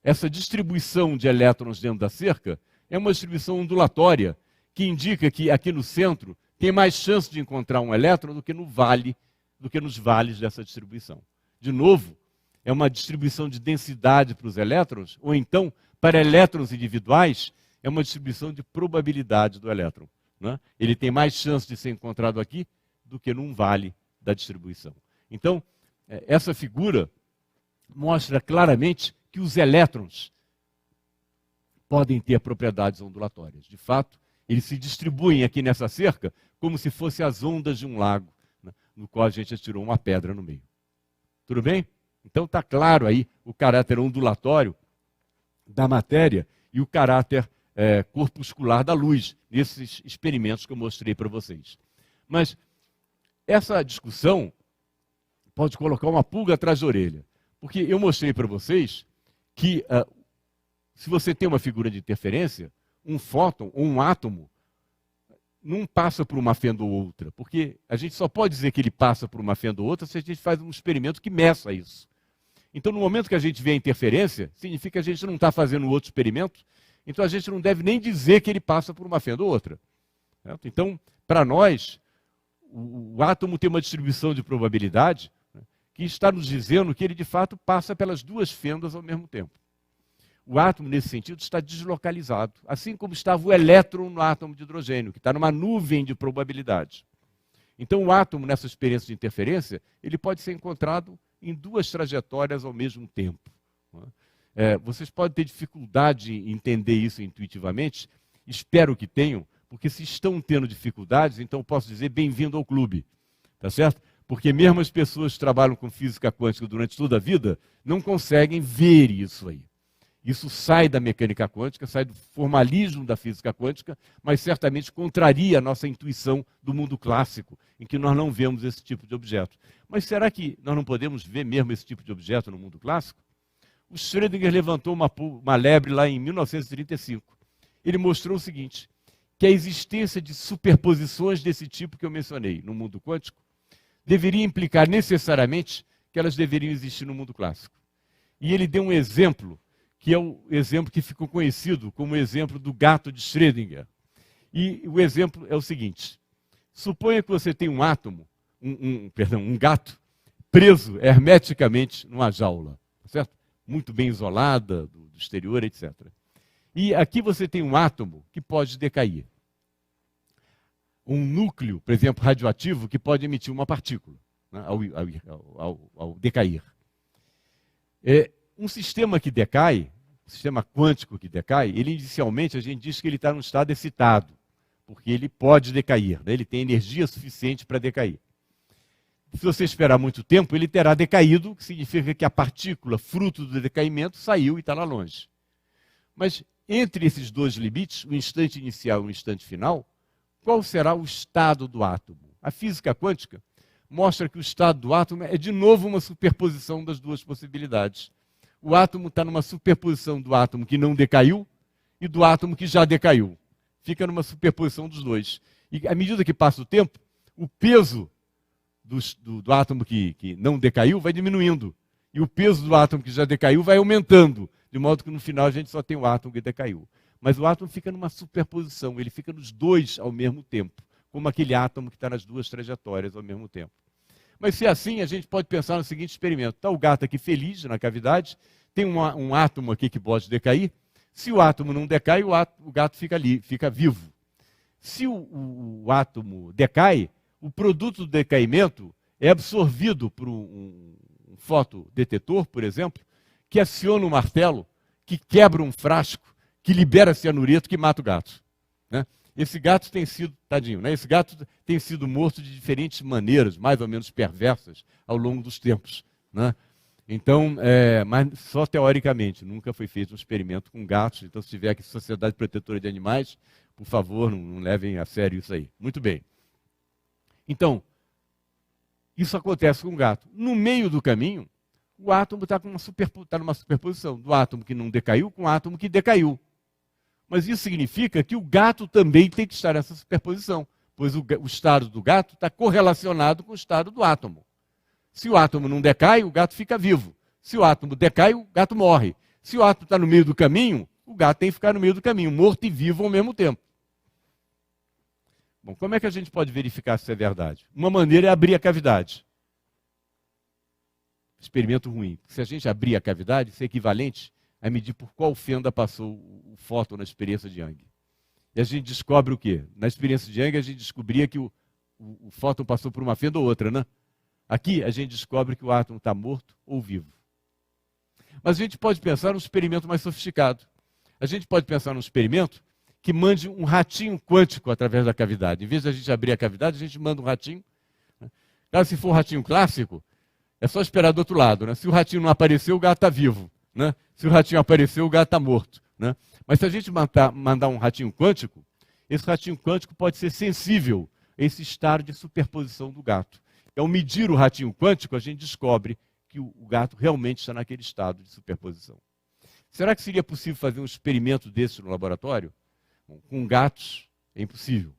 essa distribuição de elétrons dentro da cerca é uma distribuição ondulatória, que indica que aqui no centro tem mais chance de encontrar um elétron do que nos vales dessa distribuição. De novo, é uma distribuição de densidade para os elétrons, ou então, para elétrons individuais, é uma distribuição de probabilidade do elétron. Né? Ele tem mais chance de ser encontrado aqui do que num vale da distribuição. Então, essa figura mostra claramente que os elétrons podem ter propriedades ondulatórias. De fato, eles se distribuem aqui nessa cerca como se fossem as ondas de um lago, né, no qual a gente atirou uma pedra no meio. Tudo bem? Então está claro aí o caráter ondulatório da matéria e o caráter corpuscular da luz, nesses experimentos que eu mostrei para vocês. Mas essa discussão pode colocar uma pulga atrás da orelha, porque eu mostrei para vocês que se você tem uma figura de interferência, um fóton ou um átomo não passa por uma fenda ou outra, porque a gente só pode dizer que ele passa por uma fenda ou outra se a gente faz um experimento que meça isso. Então, no momento que a gente vê a interferência, significa que a gente não está fazendo outro experimento, então a gente não deve nem dizer que ele passa por uma fenda ou outra. Certo? Então, para nós, o átomo tem uma distribuição de probabilidade, né, que está nos dizendo que ele, de fato, passa pelas duas fendas ao mesmo tempo. O átomo, nesse sentido, está deslocalizado, assim como estava o elétron no átomo de hidrogênio, que está numa nuvem de probabilidade. Então, o átomo, nessa experiência de interferência, ele pode ser encontrado em duas trajetórias ao mesmo tempo. Vocês podem ter dificuldade em entender isso intuitivamente, espero que tenham, porque se estão tendo dificuldades, então eu posso dizer bem-vindo ao clube, tá certo? Porque mesmo as pessoas que trabalham com física quântica durante toda a vida não conseguem ver isso aí. Isso sai da mecânica quântica, sai do formalismo da física quântica, mas certamente contraria a nossa intuição do mundo clássico, em que nós não vemos esse tipo de objeto. Mas será que nós não podemos ver mesmo esse tipo de objeto no mundo clássico? O Schrödinger levantou uma lebre lá em 1935. Ele mostrou o seguinte, que a existência de superposições desse tipo que eu mencionei no mundo quântico deveria implicar necessariamente que elas deveriam existir no mundo clássico. E ele deu um exemplo, que é o exemplo que ficou conhecido como o exemplo do gato de Schrödinger. E o exemplo é o seguinte: suponha que você tem um átomo, um gato, preso hermeticamente numa jaula, certo? Muito bem isolada do exterior, etc. E aqui você tem um átomo que pode decair. Um núcleo, por exemplo, radioativo, que pode emitir uma partícula, né, ao decair. Um sistema que decai, um sistema quântico que decai, ele inicialmente a gente diz que ele está num estado excitado, porque ele pode decair, né, ele tem energia suficiente para decair. Se você esperar muito tempo, ele terá decaído, que significa que a partícula, fruto do decaimento, saiu e está lá longe. Mas entre esses dois limites, o instante inicial e o instante final, qual será o estado do átomo? A física quântica mostra que o estado do átomo é, de novo, uma superposição das duas possibilidades. O átomo está numa superposição do átomo que não decaiu e do átomo que já decaiu. Fica numa superposição dos dois. E à medida que passa o tempo, o peso do átomo que não decaiu vai diminuindo. E o peso do átomo que já decaiu vai aumentando. De modo que no final a gente só tem o átomo que decaiu. Mas o átomo fica numa superposição, ele fica nos dois ao mesmo tempo, como aquele átomo que está nas duas trajetórias ao mesmo tempo. Mas se é assim, a gente pode pensar no seguinte experimento. Está o gato aqui feliz na cavidade, tem um átomo aqui que pode decair. Se o átomo não decai, o gato fica ali, fica vivo. Se o átomo decai, o produto do decaimento é absorvido por um fotodetetor, por exemplo, que aciona um martelo, que quebra um frasco, que libera cianureto, que mata o gato. Né? Esse gato tem sido, tadinho, né? Esse gato tem sido morto de diferentes maneiras, mais ou menos perversas, ao longo dos tempos. Né? Então, mas só teoricamente, nunca foi feito um experimento com gatos. Então, se tiver aqui Sociedade Protetora de Animais, por favor, não levem a sério isso aí. Muito bem. Então, isso acontece com o gato. No meio do caminho, o átomo está numa superposição do átomo que não decaiu com o átomo que decaiu. Mas isso significa que o gato também tem que estar nessa superposição, pois o estado do gato está correlacionado com o estado do átomo. Se o átomo não decai, o gato fica vivo. Se o átomo decai, o gato morre. Se o átomo está no meio do caminho, o gato tem que ficar no meio do caminho, morto e vivo ao mesmo tempo. Bom, como é que a gente pode verificar se isso é verdade? Uma maneira é abrir a cavidade. Experimento ruim. Se a gente abrir a cavidade, isso é equivalente a medir por qual fenda passou o fóton na experiência de Young. E a gente descobre o quê? Na experiência de Young, a gente descobria que o fóton passou por uma fenda ou outra, né? Aqui, a gente descobre que o átomo está morto ou vivo. Mas a gente pode pensar num experimento mais sofisticado. A gente pode pensar num experimento que mande um ratinho quântico através da cavidade. Em vez de a gente abrir a cavidade, a gente manda um ratinho. Claro, se for um ratinho clássico, é só esperar do outro lado. Né? Se o ratinho não apareceu, o gato está vivo. Né? Se o ratinho apareceu, o gato está morto. Né? Mas se a gente mandar um ratinho quântico, esse ratinho quântico pode ser sensível a esse estado de superposição do gato. Ao medir o ratinho quântico, a gente descobre que o gato realmente está naquele estado de superposição. Será que seria possível fazer um experimento desse no laboratório? Bom, com gatos é impossível.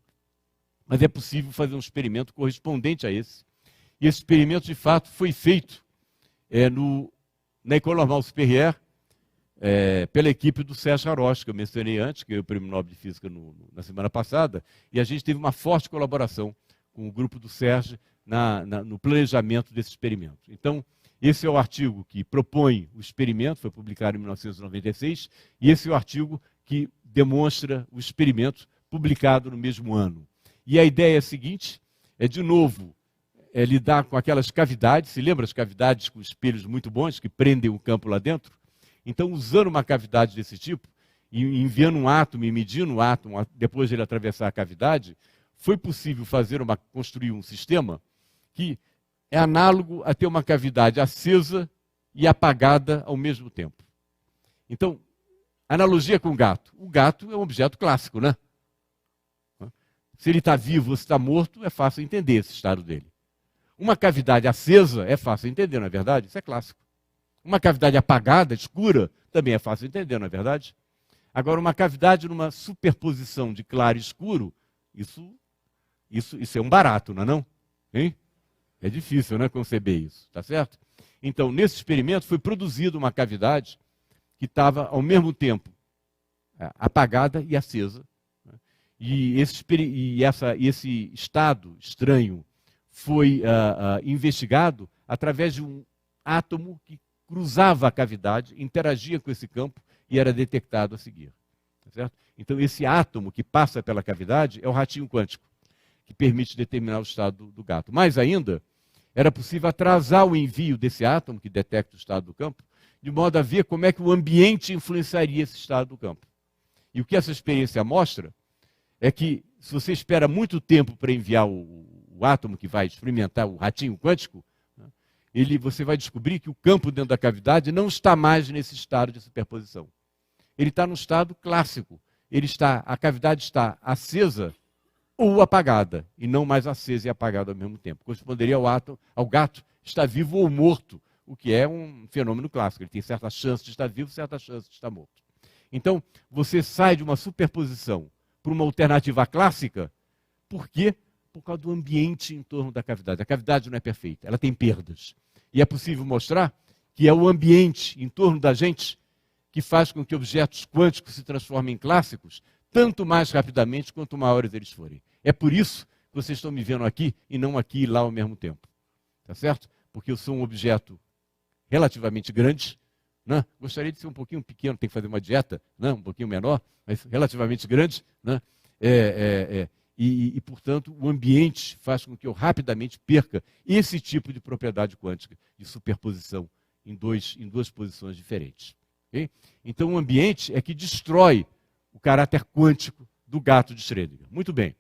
Mas é possível fazer um experimento correspondente a esse. E esse experimento, de fato, foi feito na École Normale Supérieure, pela equipe do Serge Haroche, que eu mencionei antes, que ganhou o Prêmio Nobel de Física na semana passada, e a gente teve uma forte colaboração com o grupo do Serge no planejamento desse experimento. Então, esse é o artigo que propõe o experimento, foi publicado em 1996, e esse é o artigo que demonstra o experimento publicado no mesmo ano. E a ideia é a seguinte, de novo, lidar com aquelas cavidades, se lembra as cavidades com espelhos muito bons, que prendem o campo lá dentro? Então, usando uma cavidade desse tipo, e enviando um átomo e medindo o átomo, depois de ele atravessar a cavidade, foi possível construir um sistema que é análogo a ter uma cavidade acesa e apagada ao mesmo tempo. Então, analogia com o gato. O gato é um objeto clássico, né? Se ele está vivo ou se está morto, é fácil entender esse estado dele. Uma cavidade acesa é fácil entender, não é verdade? Isso é clássico. Uma cavidade apagada, escura, também é fácil entender, não é verdade? Agora, uma cavidade numa superposição de claro e escuro, isso é um barato, não é não? Hein? É difícil, né, conceber isso, tá certo? Então, nesse experimento foi produzida uma cavidade que estava ao mesmo tempo apagada e acesa. Né? E esse estado estranho foi investigado através de um átomo que cruzava a cavidade, interagia com esse campo e era detectado a seguir. Tá certo? Então, esse átomo que passa pela cavidade é o ratinho quântico, que permite determinar o estado do gato. Mais ainda, era possível atrasar o envio desse átomo, que detecta o estado do campo, de modo a ver como é que o ambiente influenciaria esse estado do campo. E o que essa experiência mostra é que, se você espera muito tempo para enviar o átomo que vai experimentar o ratinho quântico, você vai descobrir que o campo dentro da cavidade não está mais nesse estado de superposição. Ele está no estado clássico. A cavidade está acesa ou apagada, e não mais acesa e apagada ao mesmo tempo. Corresponderia ao gato estar vivo ou morto, o que é um fenômeno clássico. Ele tem certa chance de estar vivo, certa chance de estar morto. Então, você sai de uma superposição para uma alternativa clássica, por quê? Por causa do ambiente em torno da cavidade. A cavidade não é perfeita, ela tem perdas. E é possível mostrar que é o ambiente em torno da gente que faz com que objetos quânticos se transformem em clássicos, tanto mais rapidamente quanto maiores eles forem. É por isso que vocês estão me vendo aqui e não aqui e lá ao mesmo tempo. Tá certo? Porque eu sou um objeto relativamente grande, né? Gostaria de ser um pouquinho pequeno, tem que fazer uma dieta, né? Um pouquinho menor, mas relativamente grande, né? Portanto, o ambiente faz com que eu rapidamente perca esse tipo de propriedade quântica, de superposição em duas posições diferentes. Okay? Então, o ambiente é que destrói o caráter quântico do gato de Schrödinger. Muito bem.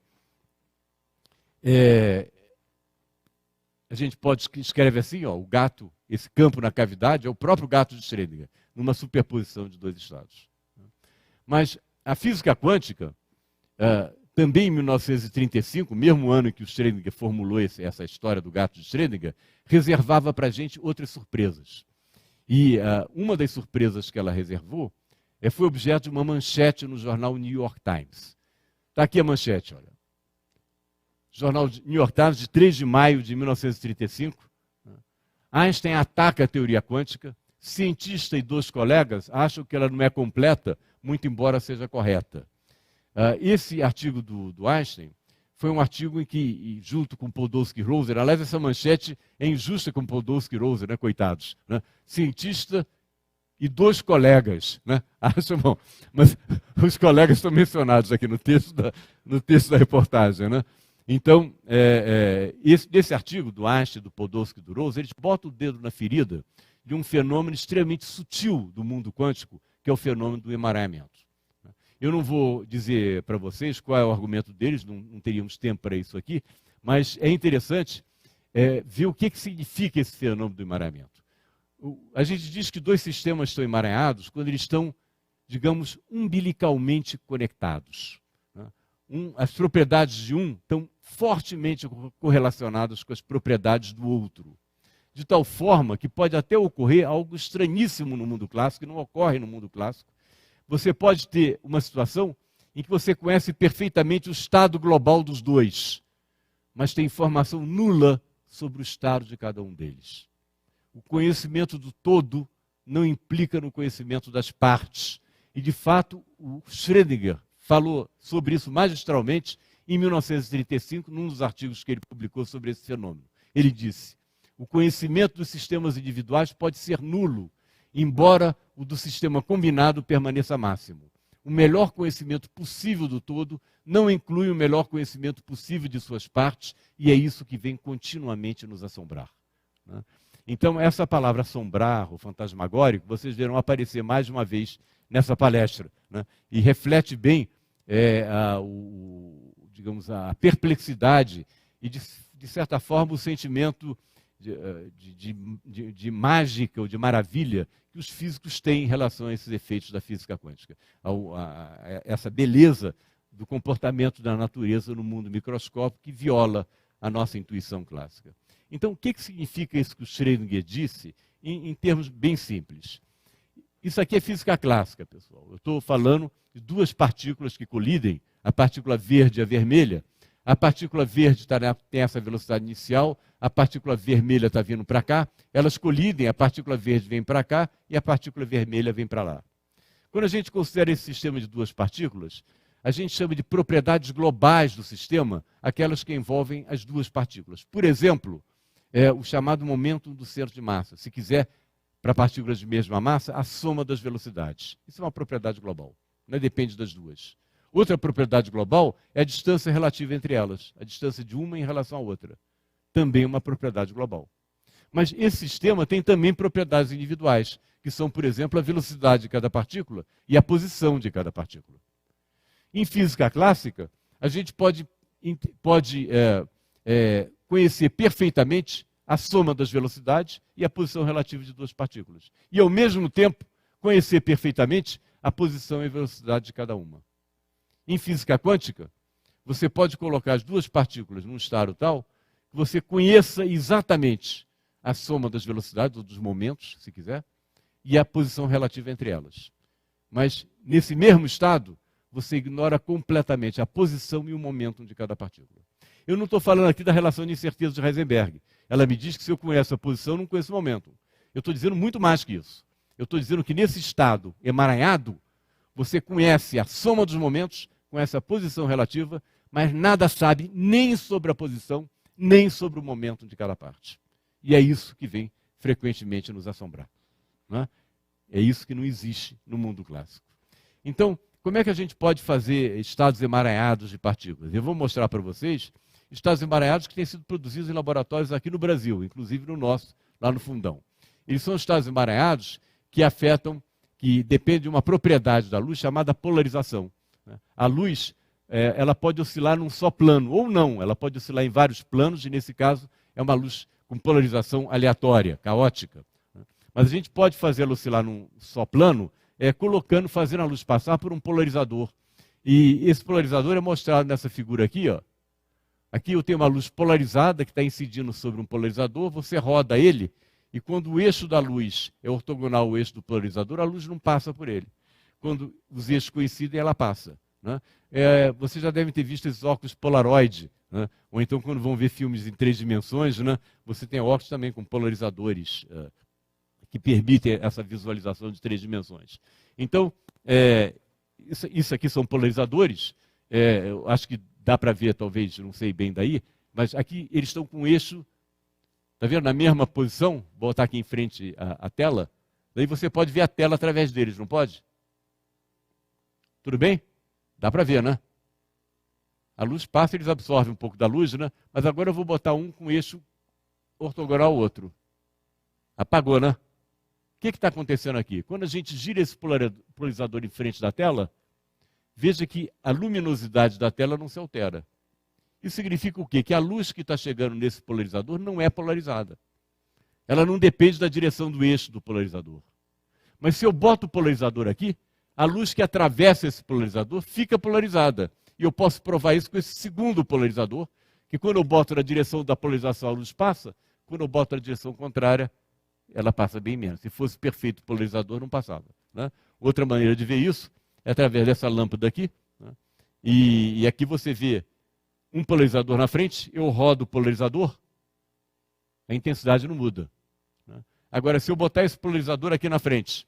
A gente escreve assim, ó, o gato, esse campo na cavidade é o próprio gato de Schrödinger, numa superposição de dois estados. Mas a física quântica, também em 1935, mesmo ano em que o Schrödinger formulou essa história do gato de Schrödinger, reservava para a gente outras surpresas. E uma das surpresas que ela reservou foi objeto de uma manchete no jornal New York Times. Está aqui a manchete, olha. Jornal New York Times, de 3 de maio de 1935. Einstein ataca a teoria quântica. Cientista e 2 colegas acham que ela não é completa, muito embora seja correta. Esse artigo do Einstein foi um artigo em que, junto com Podolsky e Roser, aliás, essa manchete é injusta com Podolsky e Roser, né, coitados. Né? Cientista e 2 colegas. Né? Acho bom. Mas os colegas estão mencionados aqui no texto da reportagem. Né? Então, desse artigo do Einstein, do Podolsky e do Roser, eles botam o dedo na ferida de um fenômeno extremamente sutil do mundo quântico, que é o fenômeno do emaranhamento. Eu não vou dizer para vocês qual é o argumento deles, não teríamos tempo para isso aqui, mas é interessante ver o que significa esse fenômeno do emaranhamento. A gente diz que 2 sistemas estão emaranhados quando eles estão, digamos, umbilicalmente conectados. Né? As propriedades de um estão fortemente correlacionadas com as propriedades do outro. De tal forma que pode até ocorrer algo estranhíssimo no mundo clássico, que não ocorre no mundo clássico. Você pode ter uma situação em que você conhece perfeitamente o estado global dos 2, mas tem informação nula sobre o estado de cada um deles. O conhecimento do todo não implica no conhecimento das partes. E, de fato, o Schrödinger falou sobre isso magistralmente em 1935, num dos artigos que ele publicou sobre esse fenômeno. Ele disse: o conhecimento dos sistemas individuais pode ser nulo, embora o do sistema combinado permaneça máximo. O melhor conhecimento possível do todo não inclui o melhor conhecimento possível de suas partes, e é isso que vem continuamente nos assombrar. Né? Então, essa palavra assombrar, ou fantasmagórico, vocês verão aparecer mais de uma vez nessa palestra. Né? E reflete bem a perplexidade e, de certa forma, o sentimento de mágica ou de maravilha que os físicos têm em relação a esses efeitos da física quântica. Essa beleza do comportamento da natureza no mundo microscópico que viola a nossa intuição clássica. Então, o que significa isso que o Schrödinger disse em termos bem simples? isso aqui é física clássica, pessoal. Eu estou falando de duas partículas que colidem, a partícula verde e a vermelha. A partícula verde tem essa velocidade inicial, a partícula vermelha está vindo para cá, elas colidem, a partícula verde vem para cá e a partícula vermelha vem para lá. Quando a gente considera esse sistema de duas partículas, a gente chama de propriedades globais do sistema, aquelas que envolvem as duas partículas. Por exemplo, o chamado momento do centro de massa. Se quiser, para partículas de mesma massa, a soma das velocidades. Isso é uma propriedade global, né? Depende das duas. Outra propriedade global é a distância relativa entre elas, a distância de uma em relação à outra. Também uma propriedade global. Mas esse sistema tem também propriedades individuais, que são, por exemplo, a velocidade de cada partícula e a posição de cada partícula. Em física clássica, a gente pode conhecer perfeitamente a soma das velocidades e a posição relativa de duas partículas. E, ao mesmo tempo, conhecer perfeitamente a posição e a velocidade de cada uma. Em física quântica, você pode colocar as duas partículas num estado tal que você conheça exatamente a soma das velocidades, ou dos momentos, se quiser, e a posição relativa entre elas. Mas, nesse mesmo estado, você ignora completamente a posição e o momento de cada partícula. Eu não estou falando aqui da relação de incerteza de Heisenberg. Ela me diz que se eu conheço a posição, eu não conheço o momento. Eu estou dizendo muito mais que isso. Eu estou dizendo que nesse estado emaranhado, você conhece a soma dos momentos, conhece a posição relativa, mas nada sabe nem sobre a posição, nem sobre o momento de cada parte. E é isso que vem frequentemente nos assombrar. Né? É isso que não existe no mundo clássico. Então, como é que a gente pode fazer estados emaranhados de partículas? Eu vou mostrar para vocês estados emaranhados que têm sido produzidos em laboratórios aqui no Brasil, inclusive no nosso, lá no Fundão. Eles são estados emaranhados que afetam, que dependem de uma propriedade da luz chamada polarização. A luz, ela pode oscilar num só plano, ou não, ela pode oscilar em vários planos, e nesse caso é uma luz com polarização aleatória, caótica. Mas a gente pode fazer ela oscilar num só plano, fazendo a luz passar por um polarizador. E esse polarizador é mostrado nessa figura aqui, ó. Aqui eu tenho uma luz polarizada que está incidindo sobre um polarizador, você roda ele, e quando o eixo da luz é ortogonal ao eixo do polarizador, a luz não passa por ele. Quando os eixos coincidem, ela passa. Né? Vocês já devem ter visto esses óculos Polaroid, né? Ou então quando vão ver filmes em 3 dimensões, né? Você tem óculos também com polarizadores que permitem essa visualização de 3 dimensões. Então, isso aqui são polarizadores, eu acho que dá para ver, talvez, não sei bem daí, mas aqui eles estão com o eixo, está vendo, na mesma posição, vou botar aqui em frente a tela, daí você pode ver a tela através deles, não pode? Tudo bem? Dá para ver, né? A luz passa, eles absorvem um pouco da luz, né? Mas agora eu vou botar um com eixo ortogonal ao outro. Apagou, né? O que está acontecendo aqui? Quando a gente gira esse polarizador em frente da tela, veja que a luminosidade da tela não se altera. Isso significa o quê? Que a luz que está chegando nesse polarizador não é polarizada. Ela não depende da direção do eixo do polarizador. Mas se eu boto o polarizador aqui, a luz que atravessa esse polarizador fica polarizada. E eu posso provar isso com esse segundo polarizador, que quando eu boto na direção da polarização, a luz passa, quando eu boto na direção contrária, ela passa bem menos. Se fosse perfeito polarizador, não passava. Né? Outra maneira de ver isso é através dessa lâmpada aqui. Né? E aqui você vê um polarizador na frente, eu rodo o polarizador, a intensidade não muda. Né? Agora, se eu botar esse polarizador aqui na frente,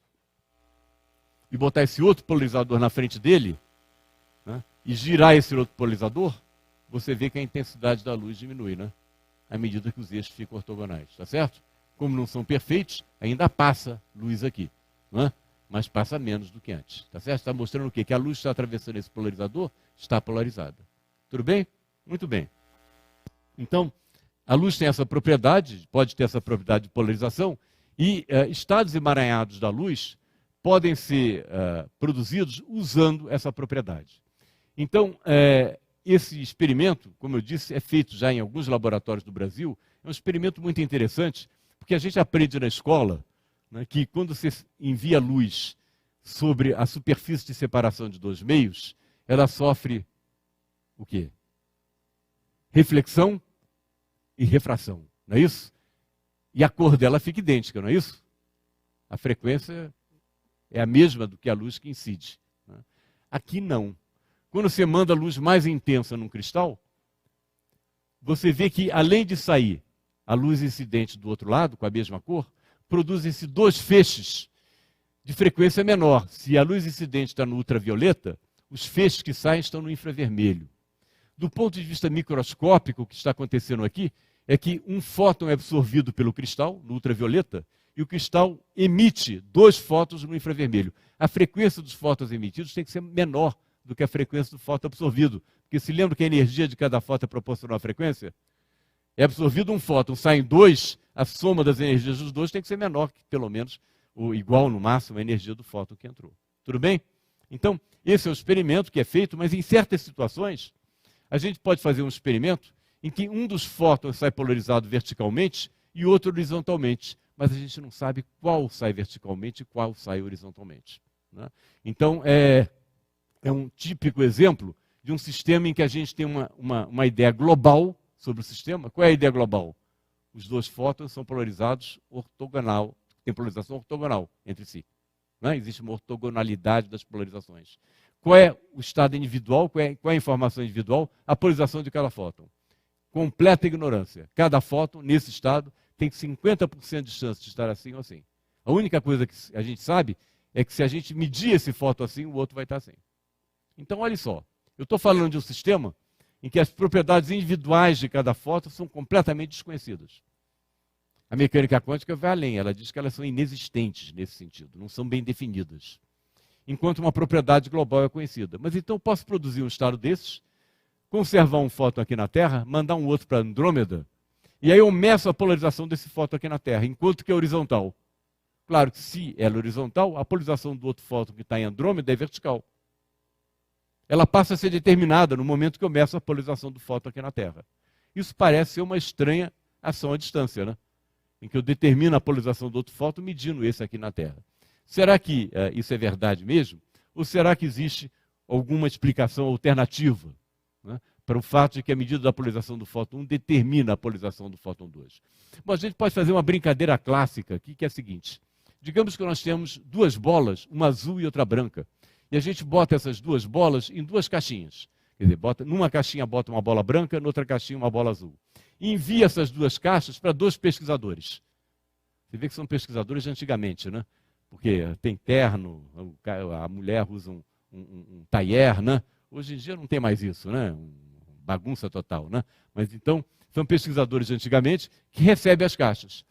e botar esse outro polarizador na frente dele, né, e girar esse outro polarizador, você vê que a intensidade da luz diminui, né? À medida que os eixos ficam ortogonais, tá certo? Como não são perfeitos, ainda passa luz aqui, né? Mas passa menos do que antes, tá certo? Está mostrando o quê? Que a luz está atravessando esse polarizador, está polarizada. Tudo bem? Muito bem. Então, a luz tem essa propriedade, pode ter essa propriedade de polarização, e estados emaranhados da luz podem ser produzidos usando essa propriedade. Então, esse experimento, como eu disse, é feito já em alguns laboratórios do Brasil. É um experimento muito interessante, porque a gente aprende na escola, né, que quando você envia luz sobre a superfície de separação de dois meios, ela sofre o quê? Reflexão e refração, não é isso? E a cor dela fica idêntica, não é isso? A frequência é a mesma do que a luz que incide. Né? Aqui não. Quando você manda luz mais intensa num cristal, você vê que, além de sair a luz incidente do outro lado, com a mesma cor, produzem-se dois feixes de frequência menor. Se a luz incidente está no ultravioleta, os feixes que saem estão no infravermelho. Do ponto de vista microscópico, o que está acontecendo aqui é que um fóton é absorvido pelo cristal, no ultravioleta, e o cristal emite dois fótons no infravermelho. A frequência dos fótons emitidos tem que ser menor do que a frequência do fóton absorvido. Porque se lembra que a energia de cada fóton é proporcional à frequência? É absorvido um fóton, saem dois, a soma das energias dos dois tem que ser menor que, pelo menos, ou igual no máximo, a energia do fóton que entrou. Tudo bem? Então, esse é o experimento que é feito, mas em certas situações, a gente pode fazer um experimento em que um dos fótons sai polarizado verticalmente e o outro horizontalmente, mas a gente não sabe qual sai verticalmente e qual sai horizontalmente. Né? Então, é um típico exemplo de um sistema em que a gente tem uma ideia global sobre o sistema. Qual é a ideia global? Os dois fótons são polarizados ortogonal, tem polarização ortogonal entre si. Né? Existe uma ortogonalidade das polarizações. Qual é o estado individual? Qual é a informação individual? A polarização de cada fóton. Completa ignorância. Cada fóton, nesse estado, tem 50% de chance de estar assim ou assim. A única coisa que a gente sabe é que se a gente medir esse fóton assim, o outro vai estar assim. Então, olha só. Eu estou falando de um sistema em que as propriedades individuais de cada fóton são completamente desconhecidas. A mecânica quântica vai além. Ela diz que elas são inexistentes nesse sentido. Não são bem definidas. Enquanto uma propriedade global é conhecida. Mas então eu posso produzir um estado desses, conservar um fóton aqui na Terra, mandar um outro para Andrômeda, e aí eu meço a polarização desse fóton aqui na Terra, enquanto que é horizontal. Claro que se ela é horizontal, a polarização do outro fóton que está em Andrômeda é vertical. Ela passa a ser determinada no momento que eu meço a polarização do fóton aqui na Terra. Isso parece ser uma estranha ação à distância, né? Em que eu determino a polarização do outro fóton medindo esse aqui na Terra. Será que isso é verdade mesmo? Ou será que existe alguma explicação alternativa, né, para o fato de que a medida da polarização do fóton 1 determina a polarização do fóton 2? Bom, a gente pode fazer uma brincadeira clássica aqui, que é a seguinte. Digamos que nós temos duas bolas, uma azul e outra branca. E a gente bota essas duas bolas em duas caixinhas. Quer dizer, numa caixinha bota uma bola branca, noutra caixinha uma bola azul. E envia essas duas caixas para dois pesquisadores. Você vê que são pesquisadores de antigamente, né? Porque tem terno, a mulher usa um taier, né? Hoje em dia não tem mais isso, né? Bagunça total, né? Mas então, são pesquisadores de antigamente que recebem as caixas.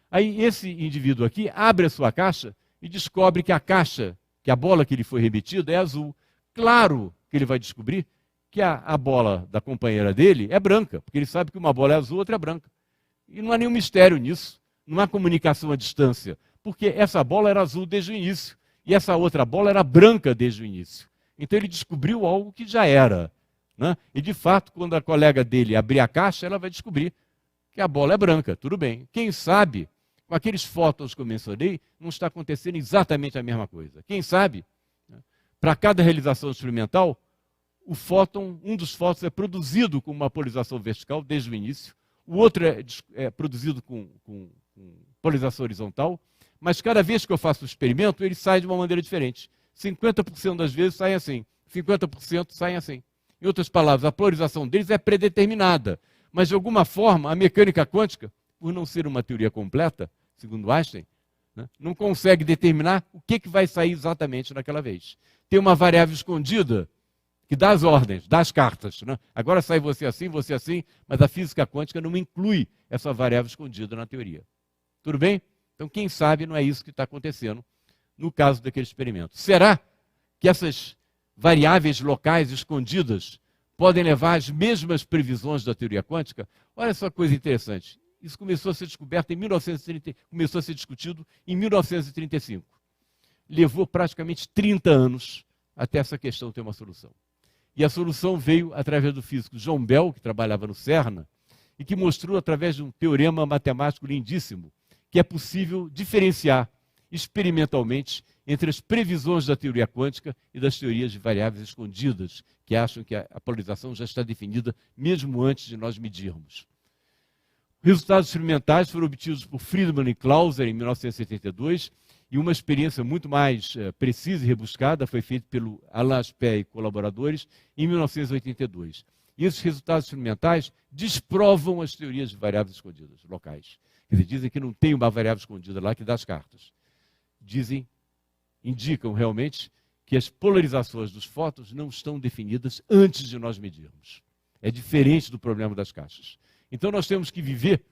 Aí esse indivíduo aqui abre a sua caixa e descobre que a bola que lhe foi remetida é azul. Claro que ele vai descobrir que a bola da companheira dele é branca, porque ele sabe que uma bola é azul, outra é branca. E não há nenhum mistério nisso, não há comunicação à distância, porque essa bola era azul desde o início, e essa outra bola era branca desde o início. Então ele descobriu algo que já era. Né? E de fato, quando a colega dele abrir a caixa, ela vai descobrir que a bola é branca, tudo bem. Quem sabe, com aqueles fótons que eu mencionei, não está acontecendo exatamente a mesma coisa. Quem sabe, né, para cada realização experimental, o fóton, um dos fótons é produzido com uma polarização vertical desde o início, o outro é produzido com polarização horizontal, mas cada vez que eu faço o experimento, ele sai de uma maneira diferente. 50% das vezes saem assim, 50% saem assim. Em outras palavras, a polarização deles é predeterminada, mas de alguma forma a mecânica quântica, por não ser uma teoria completa, segundo Einstein, né, não consegue determinar o que vai sair exatamente naquela vez. Tem uma variável escondida que dá as ordens, dá as cartas. Né? Agora sai você assim, mas a física quântica não inclui essa variável escondida na teoria. Tudo bem? Então, quem sabe não é isso que está acontecendo no caso daquele experimento. Será que essas variáveis locais escondidas podem levar às mesmas previsões da teoria quântica? Olha só que coisa interessante. Isso começou a ser descoberto em 1930, começou a ser discutido em 1935. Levou praticamente 30 anos até essa questão ter uma solução. E a solução veio através do físico John Bell, que trabalhava no CERN, e que mostrou através de um teorema matemático lindíssimo que é possível diferenciar experimentalmente entre as previsões da teoria quântica e das teorias de variáveis escondidas, que acham que a polarização já está definida mesmo antes de nós medirmos. Resultados experimentais foram obtidos por Friedman e Clauser em 1972 E uma experiência muito mais precisa e rebuscada foi feita pelo Alain Aspect e colaboradores em 1982. E esses resultados experimentais desprovam as teorias de variáveis escondidas locais. Quer dizer, dizem que não tem uma variável escondida lá que dá as cartas. Indicam realmente que as polarizações dos fótons não estão definidas antes de nós medirmos. É diferente do problema das caixas. Então nós temos que viver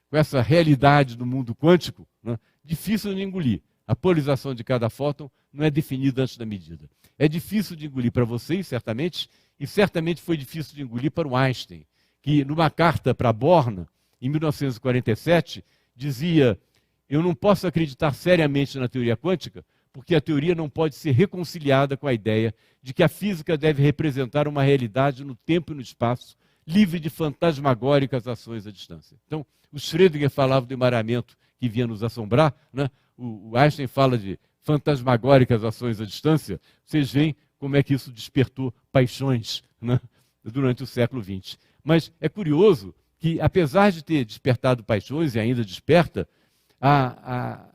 com essa realidade do mundo quântico, né, difícil de engolir. A polarização de cada fóton não é definida antes da medida. É difícil de engolir para vocês, certamente, e certamente foi difícil de engolir para o Einstein, que numa carta para Born, em 1947, dizia: eu não posso acreditar seriamente na teoria quântica, porque a teoria não pode ser reconciliada com a ideia de que a física deve representar uma realidade no tempo e no espaço, livre de fantasmagóricas ações à distância. Então, o Schrödinger falava do emaranhamento que vinha nos assombrar, né? O Einstein fala de fantasmagóricas ações à distância. Vocês veem como é que isso despertou paixões, né, durante o século XX. Mas é curioso que, apesar de ter despertado paixões e ainda desperta, a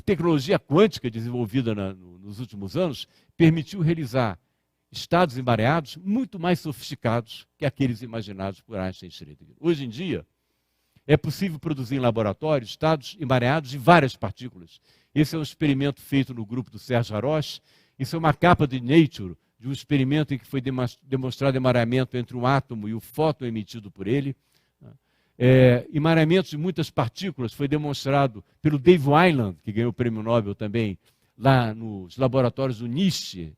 tecnologia quântica desenvolvida nos últimos anos permitiu realizar estados emaranhados muito mais sofisticados que aqueles imaginados por Einstein e Schrödinger. Hoje em dia, é possível produzir em laboratório estados emaranhados de várias partículas. Esse é um experimento feito no grupo do Serge Haroche. Isso é uma capa de Nature, de um experimento em que foi demonstrado emaranhamento entre um átomo e o fóton emitido por ele. Emaranhamento de muitas partículas foi demonstrado pelo Dave Wineland, que ganhou o prêmio Nobel também, lá nos laboratórios do NIST.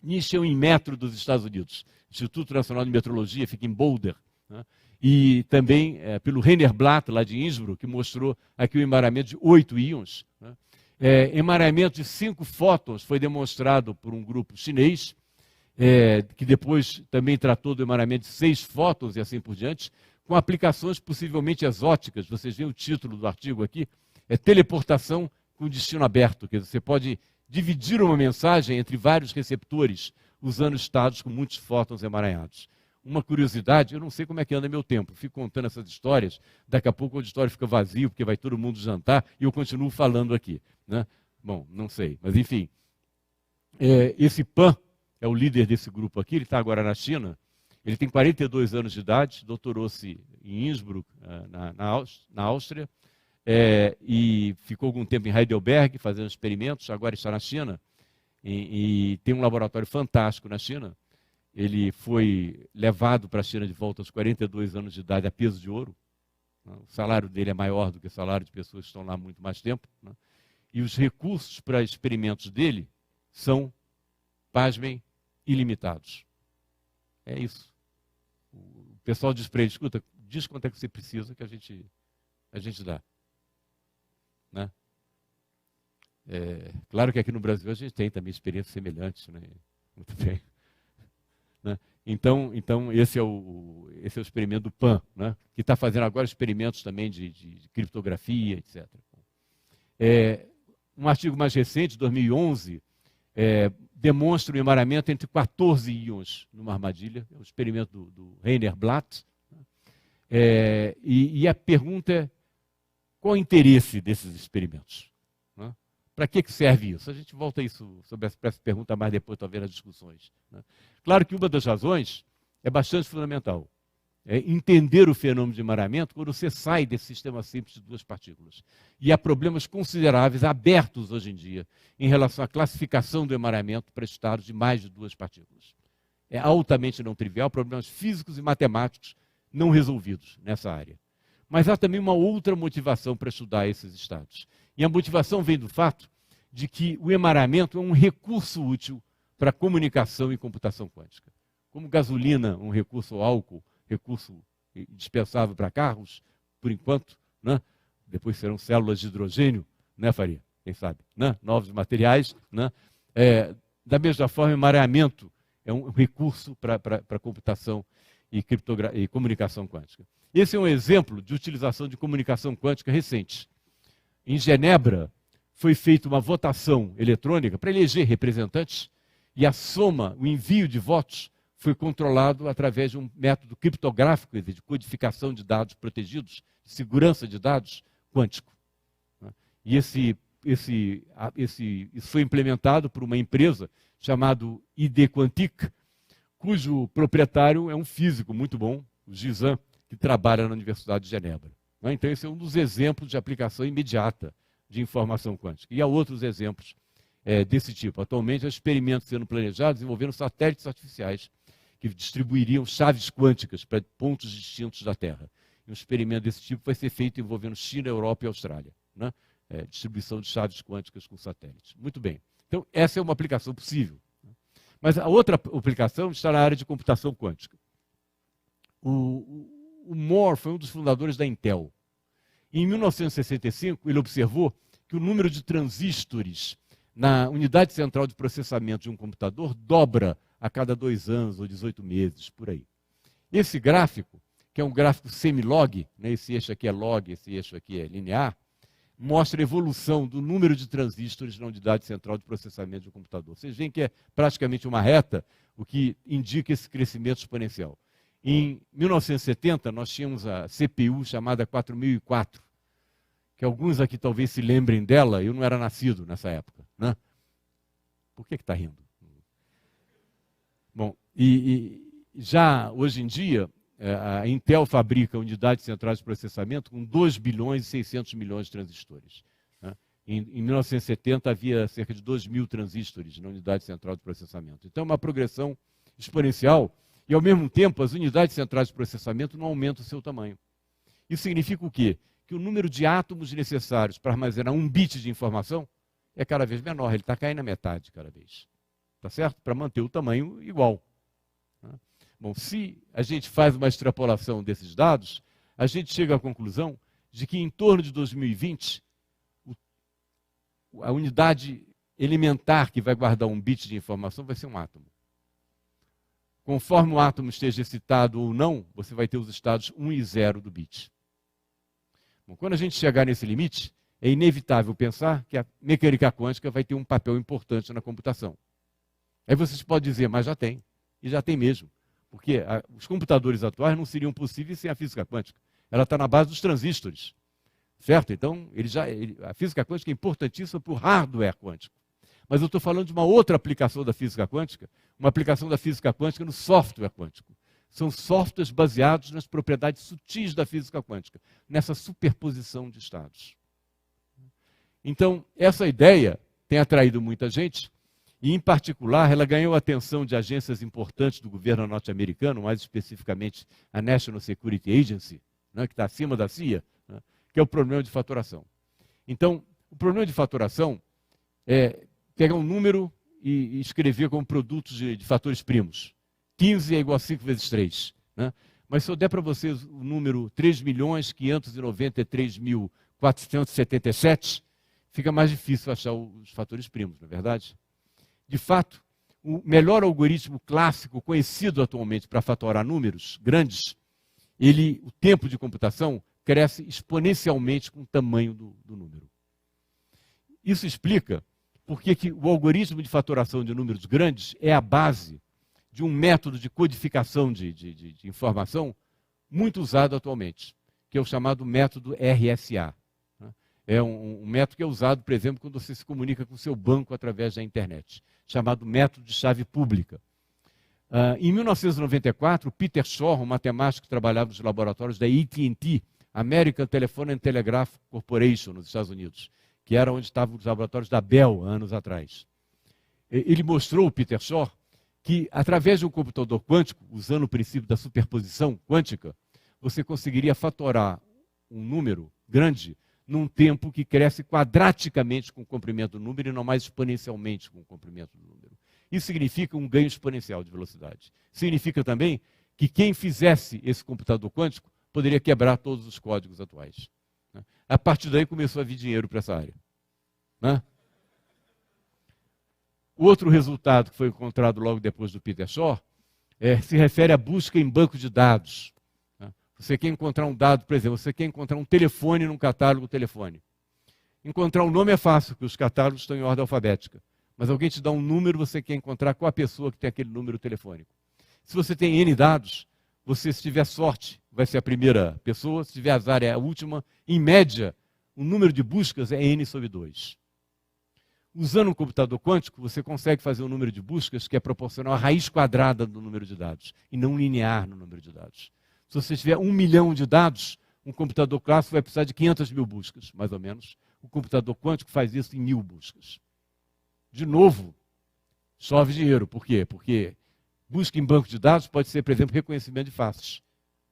NIST é um Inmetro dos Estados Unidos. Instituto Nacional de Metrologia, fica em Boulder. Né? E também pelo Rainer Blatt, lá de Innsbruck, que mostrou aqui o emaranhamento de 8 íons. Né? Emaranhamento de 5 fótons foi demonstrado por um grupo chinês, que depois também tratou do emaranhamento de 6 fótons e assim por diante, com aplicações possivelmente exóticas. Vocês veem o título do artigo aqui, é teleportação com destino aberto. Quer dizer, você pode dividir uma mensagem entre vários receptores, usando estados com muitos fótons emaranhados. Uma curiosidade, eu não sei como é que anda meu tempo, fico contando essas histórias, daqui a pouco o auditório fica vazio, porque vai todo mundo jantar, e eu continuo falando aqui. Né? Bom, não sei, mas enfim. Esse Pan é o líder desse grupo aqui, ele está agora na China, ele tem 42 anos de idade, doutorou-se em Innsbruck, na Áustria, e ficou algum tempo em Heidelberg fazendo experimentos, agora está na China, e tem um laboratório fantástico na China. Ele foi levado para a China de volta aos 42 anos de idade a peso de ouro. O salário dele é maior do que o salário de pessoas que estão lá há muito mais tempo. E os recursos para experimentos dele são, pasmem, ilimitados. É isso. O pessoal diz para ele: escuta, diz quanto é que você precisa que a gente dá. Né? Claro que aqui no Brasil a gente tem também experiências semelhantes. Né? Muito bem. Né? Então esse é o experimento do Pan, né? Que está fazendo agora experimentos também de criptografia, etc. Um artigo mais recente, 2011, demonstra o emaranhamento entre 14 íons numa armadilha, é o experimento do Rainer Blatt. E a pergunta é: qual o interesse desses experimentos? Né? Para que serve isso? A gente volta a isso sobre essa pergunta mais depois, talvez, nas discussões. Né? Claro que uma das razões é bastante fundamental. É entender o fenômeno de emaranhamento quando você sai desse sistema simples de duas partículas. E há problemas consideráveis abertos hoje em dia em relação à classificação do emaranhamento para estados de mais de duas partículas. É altamente não trivial, problemas físicos e matemáticos não resolvidos nessa área. Mas há também uma outra motivação para estudar esses estados. E a motivação vem do fato de que o emaranhamento é um recurso útil para comunicação e computação quântica. Como gasolina, um recurso, ou álcool, recurso indispensável para carros, por enquanto, né? Depois serão células de hidrogênio, né, Faria? Quem sabe? Né? Novos materiais. Né? Da mesma forma, o emaranhamento é um recurso para computação e comunicação quântica. Esse é um exemplo de utilização de comunicação quântica recente. Em Genebra, foi feita uma votação eletrônica para eleger representantes, e a soma, o envio de votos, foi controlado através de um método criptográfico, de codificação de dados protegidos, de segurança de dados quântico. E esse isso foi implementado por uma empresa chamada ID Quantique, cujo proprietário é um físico muito bom, o Gizan, que trabalha na Universidade de Genebra. Então, esse é um dos exemplos de aplicação imediata de informação quântica. E há outros exemplos desse tipo. Atualmente, há experimentos sendo planejados envolvendo satélites artificiais que distribuiriam chaves quânticas para pontos distintos da Terra. E um experimento desse tipo vai ser feito envolvendo China, Europa e Austrália. Né? Distribuição de chaves quânticas com satélites. Muito bem. Então, essa é uma aplicação possível. Mas a outra aplicação está na área de computação quântica. O Moore foi um dos fundadores da Intel. Em 1965, ele observou que o número de transistores na unidade central de processamento de um computador dobra a cada 2 anos ou 18 meses, por aí. Esse gráfico, que é um gráfico semi-log, né, esse eixo aqui é log, esse eixo aqui é linear, mostra a evolução do número de transistores na unidade central de processamento de um computador. Vocês veem que é praticamente uma reta, o que indica esse crescimento exponencial. Em 1970, nós tínhamos a CPU chamada 4004, que alguns aqui talvez se lembrem dela, eu não era nascido nessa época. Né? Por que está rindo? Bom, e já hoje em dia, a Intel fabrica unidades centrais de processamento com 2 bilhões e 600 milhões de transistores. Né? Em 1970, havia cerca de 2.000 transistores na unidade central de processamento. Então, é uma progressão exponencial e, ao mesmo tempo, as unidades centrais de processamento não aumentam o seu tamanho. Isso significa o quê? Que o número de átomos necessários para armazenar 1 bit de informação é cada vez menor, ele está caindo na metade cada vez. Tá certo? Para manter o tamanho igual. Bom, se a gente faz uma extrapolação desses dados, a gente chega à conclusão de que em torno de 2020, a unidade elementar que vai guardar 1 bit de informação vai ser um átomo. Conforme o átomo esteja excitado ou não, você vai ter os estados 1 e 0 do bit. Bom, quando a gente chegar nesse limite, é inevitável pensar que a mecânica quântica vai ter um papel importante na computação. Aí vocês podem dizer, mas já tem, e já tem mesmo. Porque os computadores atuais não seriam possíveis sem a física quântica. Ela está na base dos transistores. Certo? Então, a física quântica é importantíssima para o hardware quântico. Mas eu estou falando de uma outra aplicação da física quântica, uma aplicação da física quântica no software quântico. São softwares baseados nas propriedades sutis da física quântica, nessa superposição de estados. Então, essa ideia tem atraído muita gente, e, em particular, ela ganhou a atenção de agências importantes do governo norte-americano, mais especificamente a National Security Agency, né, que está acima da CIA, né, que é o problema de fatoração. Então, o problema de fatoração é pegar um número e escrever como produtos de fatores primos. 15 é igual a 5 vezes 3. Né? Mas se eu der para vocês o número 3.593.477, fica mais difícil achar os fatores primos, não é verdade? De fato, o melhor algoritmo clássico conhecido atualmente para fatorar números grandes, o tempo de computação cresce exponencialmente com o tamanho do número. Isso explica porque que o algoritmo de fatoração de números grandes é a base de um método de codificação de informação muito usado atualmente, que é o chamado método RSA. É um método que é usado, por exemplo, quando você se comunica com o seu banco através da internet, chamado método de chave pública. Em 1994, Peter Shor, um matemático que trabalhava nos laboratórios da AT&T, American Telephone and Telegraph Corporation, nos Estados Unidos, que era onde estavam os laboratórios da Bell, anos atrás. Ele mostrou, Peter Shor, que através de um computador quântico, usando o princípio da superposição quântica, você conseguiria fatorar um número grande num tempo que cresce quadraticamente com o comprimento do número e não mais exponencialmente com o comprimento do número. Isso significa um ganho exponencial de velocidade. Significa também que quem fizesse esse computador quântico poderia quebrar todos os códigos atuais. A partir daí começou a vir dinheiro para essa área. Outro resultado que foi encontrado logo depois do Peter Shor se refere à busca em banco de dados. Você quer encontrar um dado, por exemplo, você quer encontrar um telefone num catálogo telefone. Encontrar um nome é fácil, porque os catálogos estão em ordem alfabética. Mas alguém te dá um número, você quer encontrar qual a pessoa que tem aquele número telefônico. Se você tem N dados, você, se tiver sorte, vai ser a primeira pessoa, se tiver azar, é a última. Em média, o número de buscas é N sobre 2. Usando um computador quântico, você consegue fazer um número de buscas que é proporcional à raiz quadrada do número de dados, e não linear no número de dados. Se você tiver 1 milhão de dados, um computador clássico vai precisar de 500 mil buscas, mais ou menos. O computador quântico faz isso em 1000 buscas. De novo, chove dinheiro. Por quê? Porque busca em banco de dados pode ser, por exemplo, reconhecimento de faces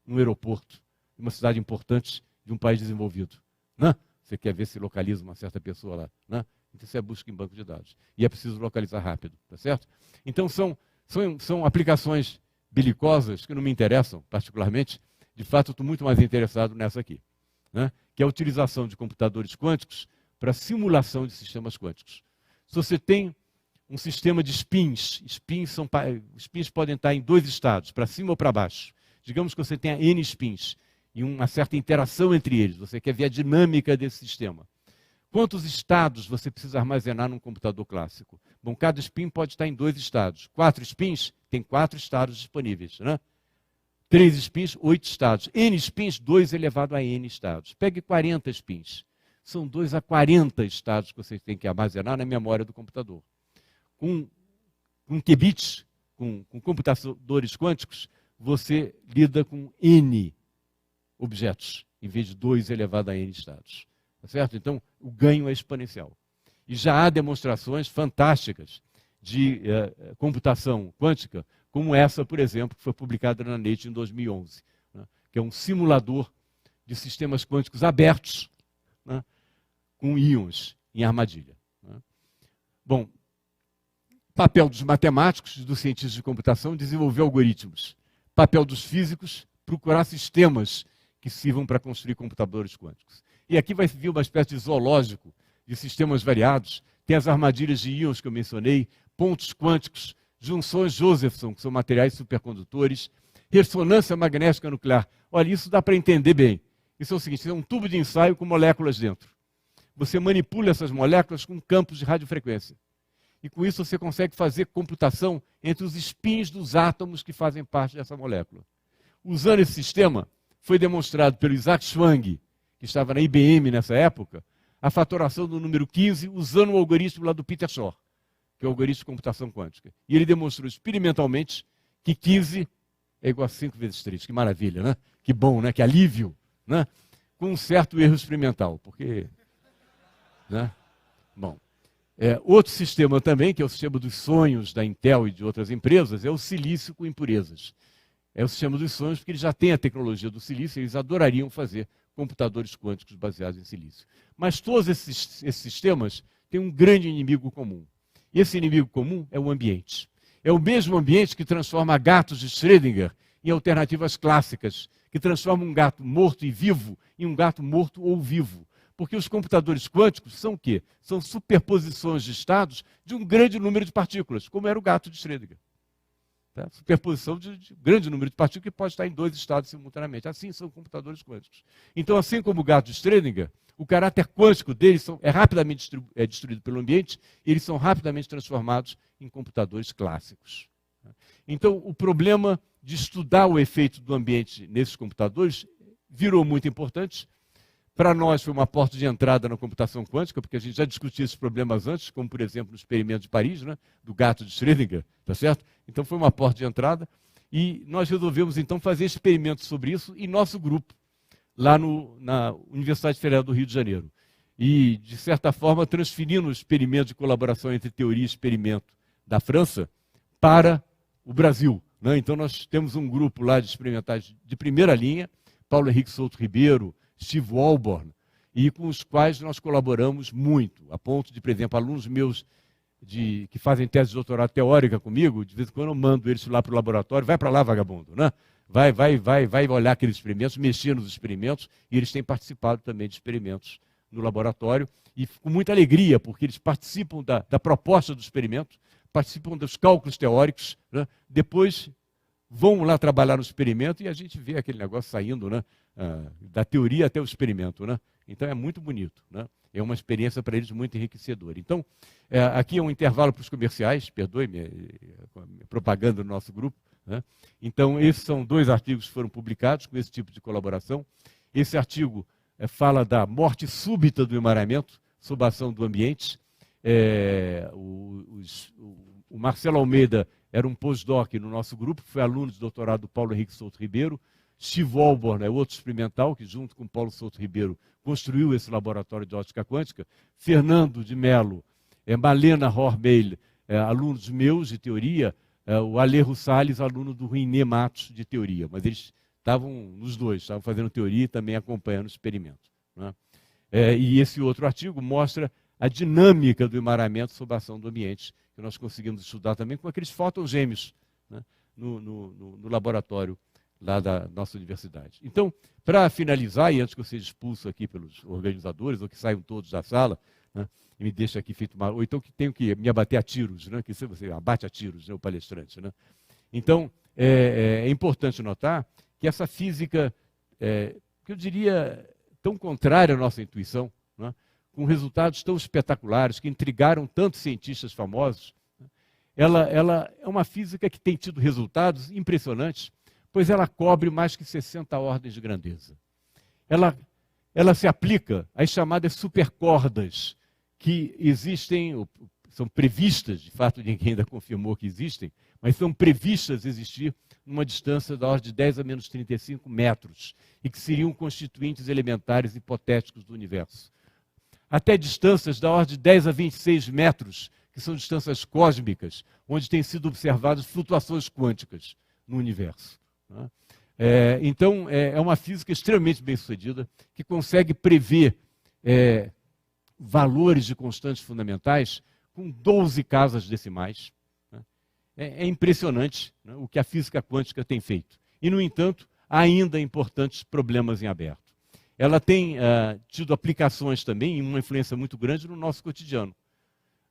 num aeroporto, em uma cidade importante de um país desenvolvido. Né? Você quer ver se localiza uma certa pessoa lá. Né? Então, isso é busca em banco de dados. E é preciso localizar rápido, tá certo? Então, são aplicações belicosas que não me interessam particularmente. De fato, eu estou muito mais interessado nessa aqui, né? Que é a utilização de computadores quânticos para simulação de sistemas quânticos. Se você tem um sistema de spins, spins podem estar em 2 estados, para cima ou para baixo. Digamos que você tenha N spins e uma certa interação entre eles. Você quer ver a dinâmica desse sistema. Quantos estados você precisa armazenar num computador clássico? Bom, cada spin pode estar em 2 estados. 4 spins, tem 4 estados disponíveis, né? 3 spins, 8 estados. N spins, 2 elevado a N estados. Pegue 40 spins. São 2 a 40 estados que você tem que armazenar na memória do computador. Com qubits, com computadores quânticos, você lida com N objetos, em vez de 2 elevado a N estados. Tá certo? Então, o ganho é exponencial. E já há demonstrações fantásticas de computação quântica, como essa, por exemplo, que foi publicada na Nature em 2011, né, que é um simulador de sistemas quânticos abertos, né, com íons em armadilha. Né. Bom, papel dos matemáticos, dos cientistas de computação, desenvolver algoritmos. Papel dos físicos, procurar sistemas que sirvam para construir computadores quânticos. E aqui vai vir uma espécie de zoológico de sistemas variados. Tem as armadilhas de íons que eu mencionei, pontos quânticos, junções Josephson, que são materiais supercondutores, ressonância magnética nuclear. Olha, isso dá para entender bem. Isso é o seguinte, é um tubo de ensaio com moléculas dentro. Você manipula essas moléculas com campos de radiofrequência. E com isso você consegue fazer computação entre os spins dos átomos que fazem parte dessa molécula. Usando esse sistema, foi demonstrado pelo Isaac Schwang, que estava na IBM nessa época, a fatoração do número 15 usando o algoritmo lá do Peter Shor, que é o algoritmo de computação quântica. E ele demonstrou experimentalmente que 15 é igual a 5 vezes 3. Que maravilha, né? Que bom, né? Que alívio, né? Com um certo erro experimental, porque... Né? Bom, outro sistema também, que é o sistema dos sonhos da Intel e de outras empresas, é o silício com impurezas. É o sistema dos sonhos, porque eles já têm a tecnologia do silício, eles adorariam fazer computadores quânticos baseados em silício. Mas todos esses sistemas têm um grande inimigo comum. E esse inimigo comum é o ambiente. É o mesmo ambiente que transforma gatos de Schrödinger em alternativas clássicas, que transforma um gato morto e vivo em um gato morto ou vivo. Porque os computadores quânticos são o quê? São superposições de estados de um grande número de partículas, como era o gato de Schrödinger. Tá? Superposição de grande número de partículas que pode estar em 2 estados simultaneamente. Assim são computadores quânticos. Então, assim como o gato de Schrödinger, o caráter quântico deles é rapidamente destruído pelo ambiente, e eles são rapidamente transformados em computadores clássicos. Então, o problema de estudar o efeito do ambiente nesses computadores virou muito importante. Para nós foi uma porta de entrada na computação quântica, porque a gente já discutia esses problemas antes, como, por exemplo, no experimento de Paris, né, do gato de Schrödinger, tá certo? Então foi uma porta de entrada e nós resolvemos então fazer experimentos sobre isso em nosso grupo, lá na Universidade Federal do Rio de Janeiro. E, de certa forma, transferindo o experimento de colaboração entre teoria e experimento da França para o Brasil. Né? Então nós temos um grupo lá de experimentais de primeira linha, Paulo Henrique Souto Ribeiro, Steve Walborn, e com os quais nós colaboramos muito, a ponto de, por exemplo, alunos meus que fazem tese de doutorado teórica comigo, de vez em quando eu mando eles lá para o laboratório, vai para lá, vagabundo, né? Vai olhar aqueles experimentos, mexer nos experimentos, e eles têm participado também de experimentos no laboratório, e com muita alegria, porque eles participam da proposta do experimento, participam dos cálculos teóricos, né? Depois vão lá trabalhar no experimento e a gente vê aquele negócio saindo, né? Da teoria até o experimento, né? Então é muito bonito, né? É uma experiência para eles muito enriquecedora. Então, aqui é um intervalo para os comerciais, perdoe-me, propaganda do nosso grupo, né? Então, esses são 2 artigos que foram publicados com esse tipo de colaboração. Esse artigo fala da morte súbita do emaranhamento sob a ação do ambiente. O Marcelo Almeida era um pós-doc no nosso grupo, foi aluno de doutorado do Paulo Henrique Souto Ribeiro. Steve Walborn é outro experimental que, junto com Paulo Souto Ribeiro, construiu esse laboratório de ótica quântica. Fernando de Mello, Malena Hormeil, alunos meus de teoria, o Alejo Salles, aluno do Ruiné Matos de teoria. Mas eles estavam nos dois, estavam fazendo teoria e também acompanhando o experimento, né? E esse outro artigo mostra a dinâmica do emaranhamento sob a ação do ambiente, que nós conseguimos estudar também com aqueles fótons gêmeos, né, no laboratório lá da nossa universidade. Então, para finalizar, e antes que eu seja expulso aqui pelos organizadores, ou que saiam todos da sala, né, e me deixa aqui feito uma... Ou então que tenho que me abater a tiros, né, que você abate a tiros, né, o palestrante. Né? Então, é importante notar que essa física, que eu diria tão contrária à nossa intuição, né, com resultados tão espetaculares, que intrigaram tantos cientistas famosos, né, ela é uma física que tem tido resultados impressionantes, pois ela cobre mais que 60 ordens de grandeza. Ela se aplica às chamadas supercordas, que existem, são previstas, de fato ninguém ainda confirmou que existem, mas são previstas existir numa distância da ordem de 10 a menos 35 metros, e que seriam constituintes elementares hipotéticos do universo. Até distâncias da ordem de 10 a 26 metros, que são distâncias cósmicas, onde têm sido observadas flutuações quânticas no universo. Então, é uma física extremamente bem-sucedida, que consegue prever valores de constantes fundamentais com 12 casas decimais. É impressionante, né, o que a física quântica tem feito. E, no entanto, há ainda importantes problemas em aberto. Ela tem tido aplicações também e uma influência muito grande no nosso cotidiano.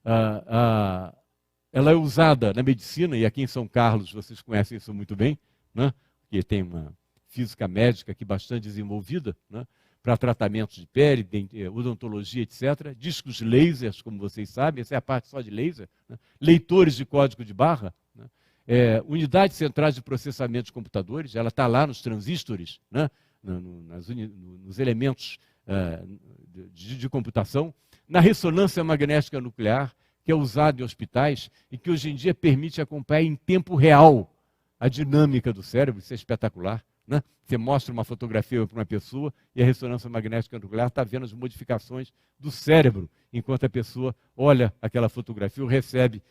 Ela é usada na medicina, e aqui em São Carlos vocês conhecem isso muito bem, né, que tem uma física médica aqui bastante desenvolvida, né, para tratamentos de pele, odontologia, etc. Discos lasers, como vocês sabem, essa é a parte só de laser. Né? Leitores de código de barra, né? Unidades centrais de processamento de computadores, ela está lá nos transistores, né? Nos elementos de computação. Na ressonância magnética nuclear, que é usada em hospitais e que hoje em dia permite acompanhar em tempo real a dinâmica do cérebro, isso é espetacular. Né? Você mostra uma fotografia para uma pessoa e a ressonância magnética nuclear está vendo as modificações do cérebro, enquanto a pessoa olha aquela fotografia ou recebe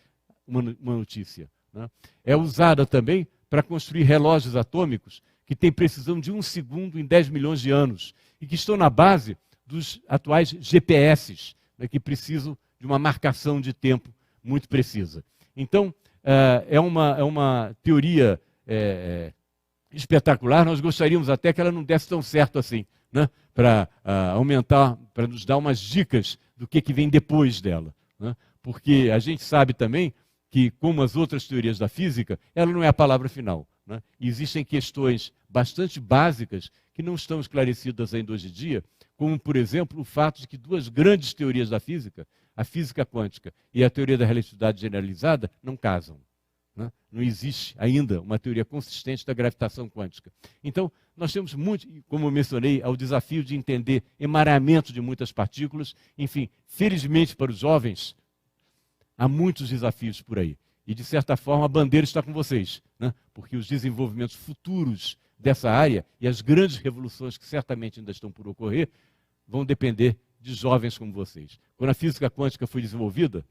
uma notícia. Né? É usada também para construir relógios atômicos que têm precisão de 1 segundo em 10 milhões de anos e que estão na base dos atuais GPS, né, que precisam de uma marcação de tempo muito precisa. Então, é uma teoria espetacular. Nós gostaríamos até que ela não desse tão certo assim, né? Para aumentar, para nos dar umas dicas do que vem depois dela. Né? Porque a gente sabe também que, como as outras teorias da física, ela não é a palavra final. Né? E existem questões bastante básicas que não estão esclarecidas ainda hoje em dia, como, por exemplo, o fato de que duas grandes teorias da física, a física quântica e a teoria da relatividade generalizada, não casam. Não existe ainda uma teoria consistente da gravitação quântica. Então, nós temos muito, como eu mencionei, ao desafio de entender emaranhamento de muitas partículas. Enfim, felizmente para os jovens, há muitos desafios por aí. E, de certa forma, a bandeira está com vocês, né? Porque os desenvolvimentos futuros dessa área e as grandes revoluções que certamente ainda estão por ocorrer vão depender de jovens como vocês. Quando a física quântica foi desenvolvida,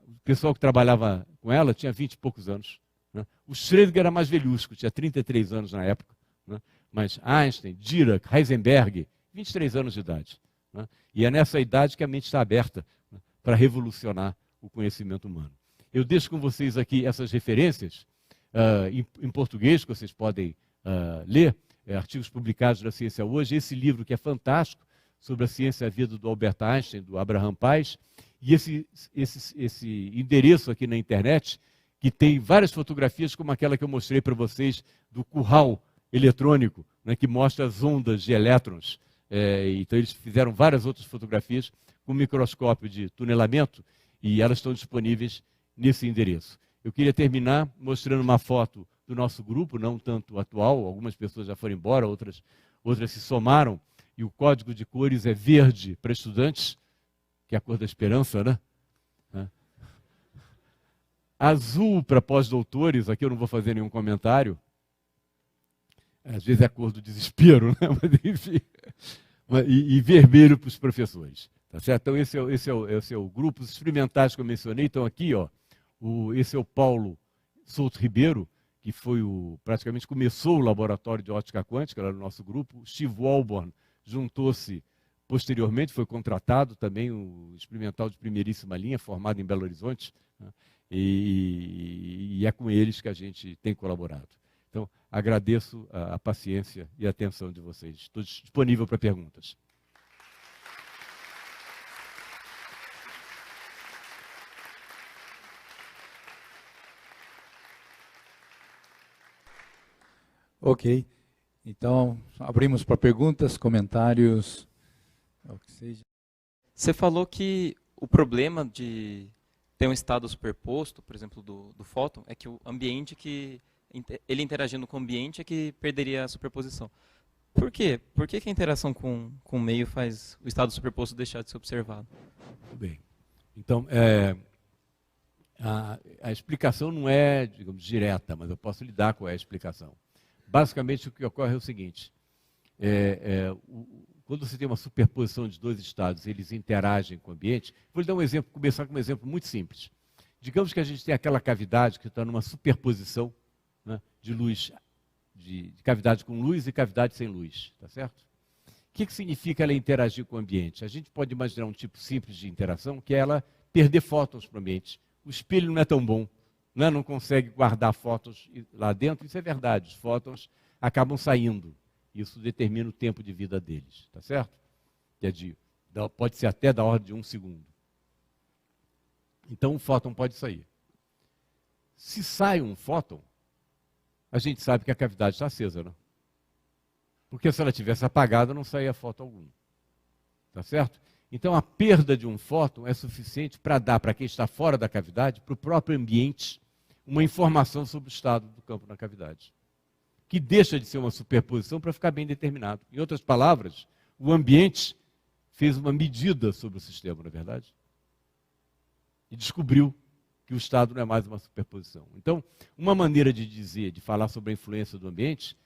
o pessoal que trabalhava com ela tinha 20 e poucos anos. Né? O Schrödinger era mais velhusco, tinha 33 anos na época. Né? Mas Einstein, Dirac, Heisenberg, 23 anos de idade. Né? E é nessa idade que a mente está aberta, né, para revolucionar o conhecimento humano. Eu deixo com vocês aqui essas referências em português, que vocês podem ler, artigos publicados na Ciência Hoje, esse livro que é fantástico, sobre a ciência e a vida do Albert Einstein, do Abraham Pais, e esse endereço aqui na internet, que tem várias fotografias, como aquela que eu mostrei para vocês, do curral eletrônico, né, que mostra as ondas de elétrons. Então eles fizeram várias outras fotografias com microscópio de tunelamento, e elas estão disponíveis nesse endereço. Eu queria terminar mostrando uma foto do nosso grupo, não tanto atual, algumas pessoas já foram embora, outras se somaram, e o código de cores é verde para estudantes, que é a cor da esperança, né? azul para pós-doutores, aqui eu não vou fazer nenhum comentário, às vezes é a cor do desespero, né? Mas enfim, e vermelho para os professores. Tá certo? Então esse é o grupo. Os experimentais que eu mencionei estão aqui, ó. Esse é o Paulo Souto Ribeiro, que foi praticamente começou o laboratório de ótica quântica, era no nosso grupo. O Steve Walborn juntou-se posteriormente, foi contratado também, o experimental de primeiríssima linha, formado em Belo Horizonte, né? E é com eles que a gente tem colaborado. Então, agradeço a paciência e a atenção de vocês. Estou disponível para perguntas. Ok. Então, abrimos para perguntas, comentários, o que seja. Você falou que o problema de ter um estado superposto, por exemplo, do fóton, é que o ambiente ele interagindo com o ambiente é que perderia a superposição. Por quê? Por que a interação com o meio faz o estado superposto deixar de ser observado? Muito bem. Então, a explicação não é, digamos, direta, mas eu posso lhe dar qual é a explicação. Basicamente, o que ocorre é o seguinte, quando você tem uma superposição de dois estados, eles interagem com o ambiente. Vou lhe dar um exemplo, começar com um exemplo muito simples. Digamos que a gente tem aquela cavidade que está numa superposição, né, de luz, de cavidade com luz e cavidade sem luz, tá certo? O que significa ela interagir com o ambiente? A gente pode imaginar um tipo simples de interação, que é ela perder fótons para o ambiente. O espelho não é tão bom, né? Não consegue guardar fótons lá dentro, isso é verdade, os fótons acabam saindo. Isso determina o tempo de vida deles, tá certo? Pode ser até da ordem de 1 segundo. Então, um fóton pode sair. Se sai um fóton, a gente sabe que a cavidade está acesa, né? Porque se ela tivesse apagada, não saía fóton algum. Tá certo? Então, a perda de um fóton é suficiente para dar para quem está fora da cavidade, para o próprio ambiente, uma informação sobre o estado do campo na cavidade, que deixa de ser uma superposição para ficar bem determinado. Em outras palavras, o ambiente fez uma medida sobre o sistema, não é verdade? E descobriu que o estado não é mais uma superposição. Então, uma maneira de dizer, de falar sobre a influência do ambiente,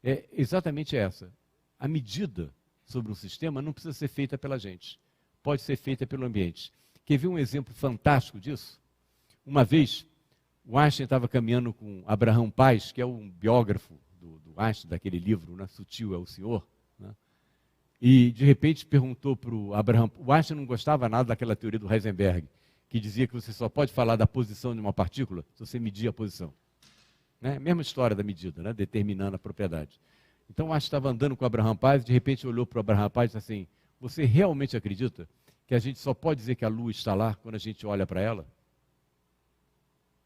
é exatamente essa. A medida sobre um sistema não precisa ser feita pela gente, pode ser feita pelo ambiente. Quer ver um exemplo fantástico disso? Uma vez, o Einstein estava caminhando com Abraham Pais, que é um biógrafo do Einstein, daquele livro, né, Sutil é o Senhor, né? E de repente perguntou para o Abraham, o Einstein não gostava nada daquela teoria do Heisenberg, que dizia que você só pode falar da posição de uma partícula se você medir a posição. Né? Mesma história da medida, né, determinando a propriedade. Então o Einstein estava andando com o Abraham Pais e de repente olhou para o Abraham Pais e disse assim, você realmente acredita que a gente só pode dizer que a Lua está lá quando a gente olha para ela?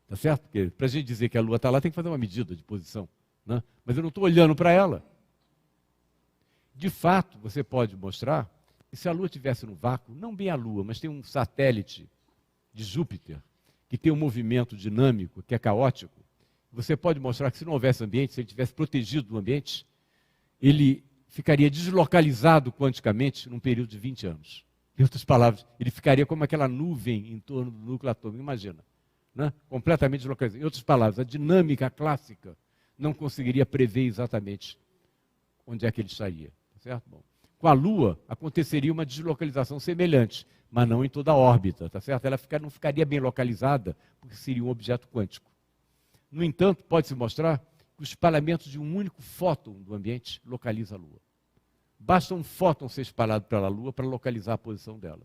Tá certo? Porque para a gente dizer que a Lua está lá tem que fazer uma medida de posição, né? Mas eu não estou olhando para ela. De fato, você pode mostrar que se a Lua estivesse no vácuo, não bem a Lua, mas tem um satélite de Júpiter, que tem um movimento dinâmico, que é caótico, você pode mostrar que se não houvesse ambiente, se ele tivesse protegido do ambiente, ele ficaria deslocalizado quanticamente num período de 20 anos. Em outras palavras, ele ficaria como aquela nuvem em torno do núcleo atômico, imagina, né? Completamente deslocalizado. Em outras palavras, a dinâmica clássica não conseguiria prever exatamente onde é que ele estaria. Tá certo? Bom, com a Lua, aconteceria uma deslocalização semelhante, mas não em toda a órbita, tá certo? Ela não ficaria bem localizada, porque seria um objeto quântico. No entanto, pode-se mostrar que o espalhamento de um único fóton do ambiente localiza a Lua. Basta um fóton ser espalhado pela Lua para localizar a posição dela.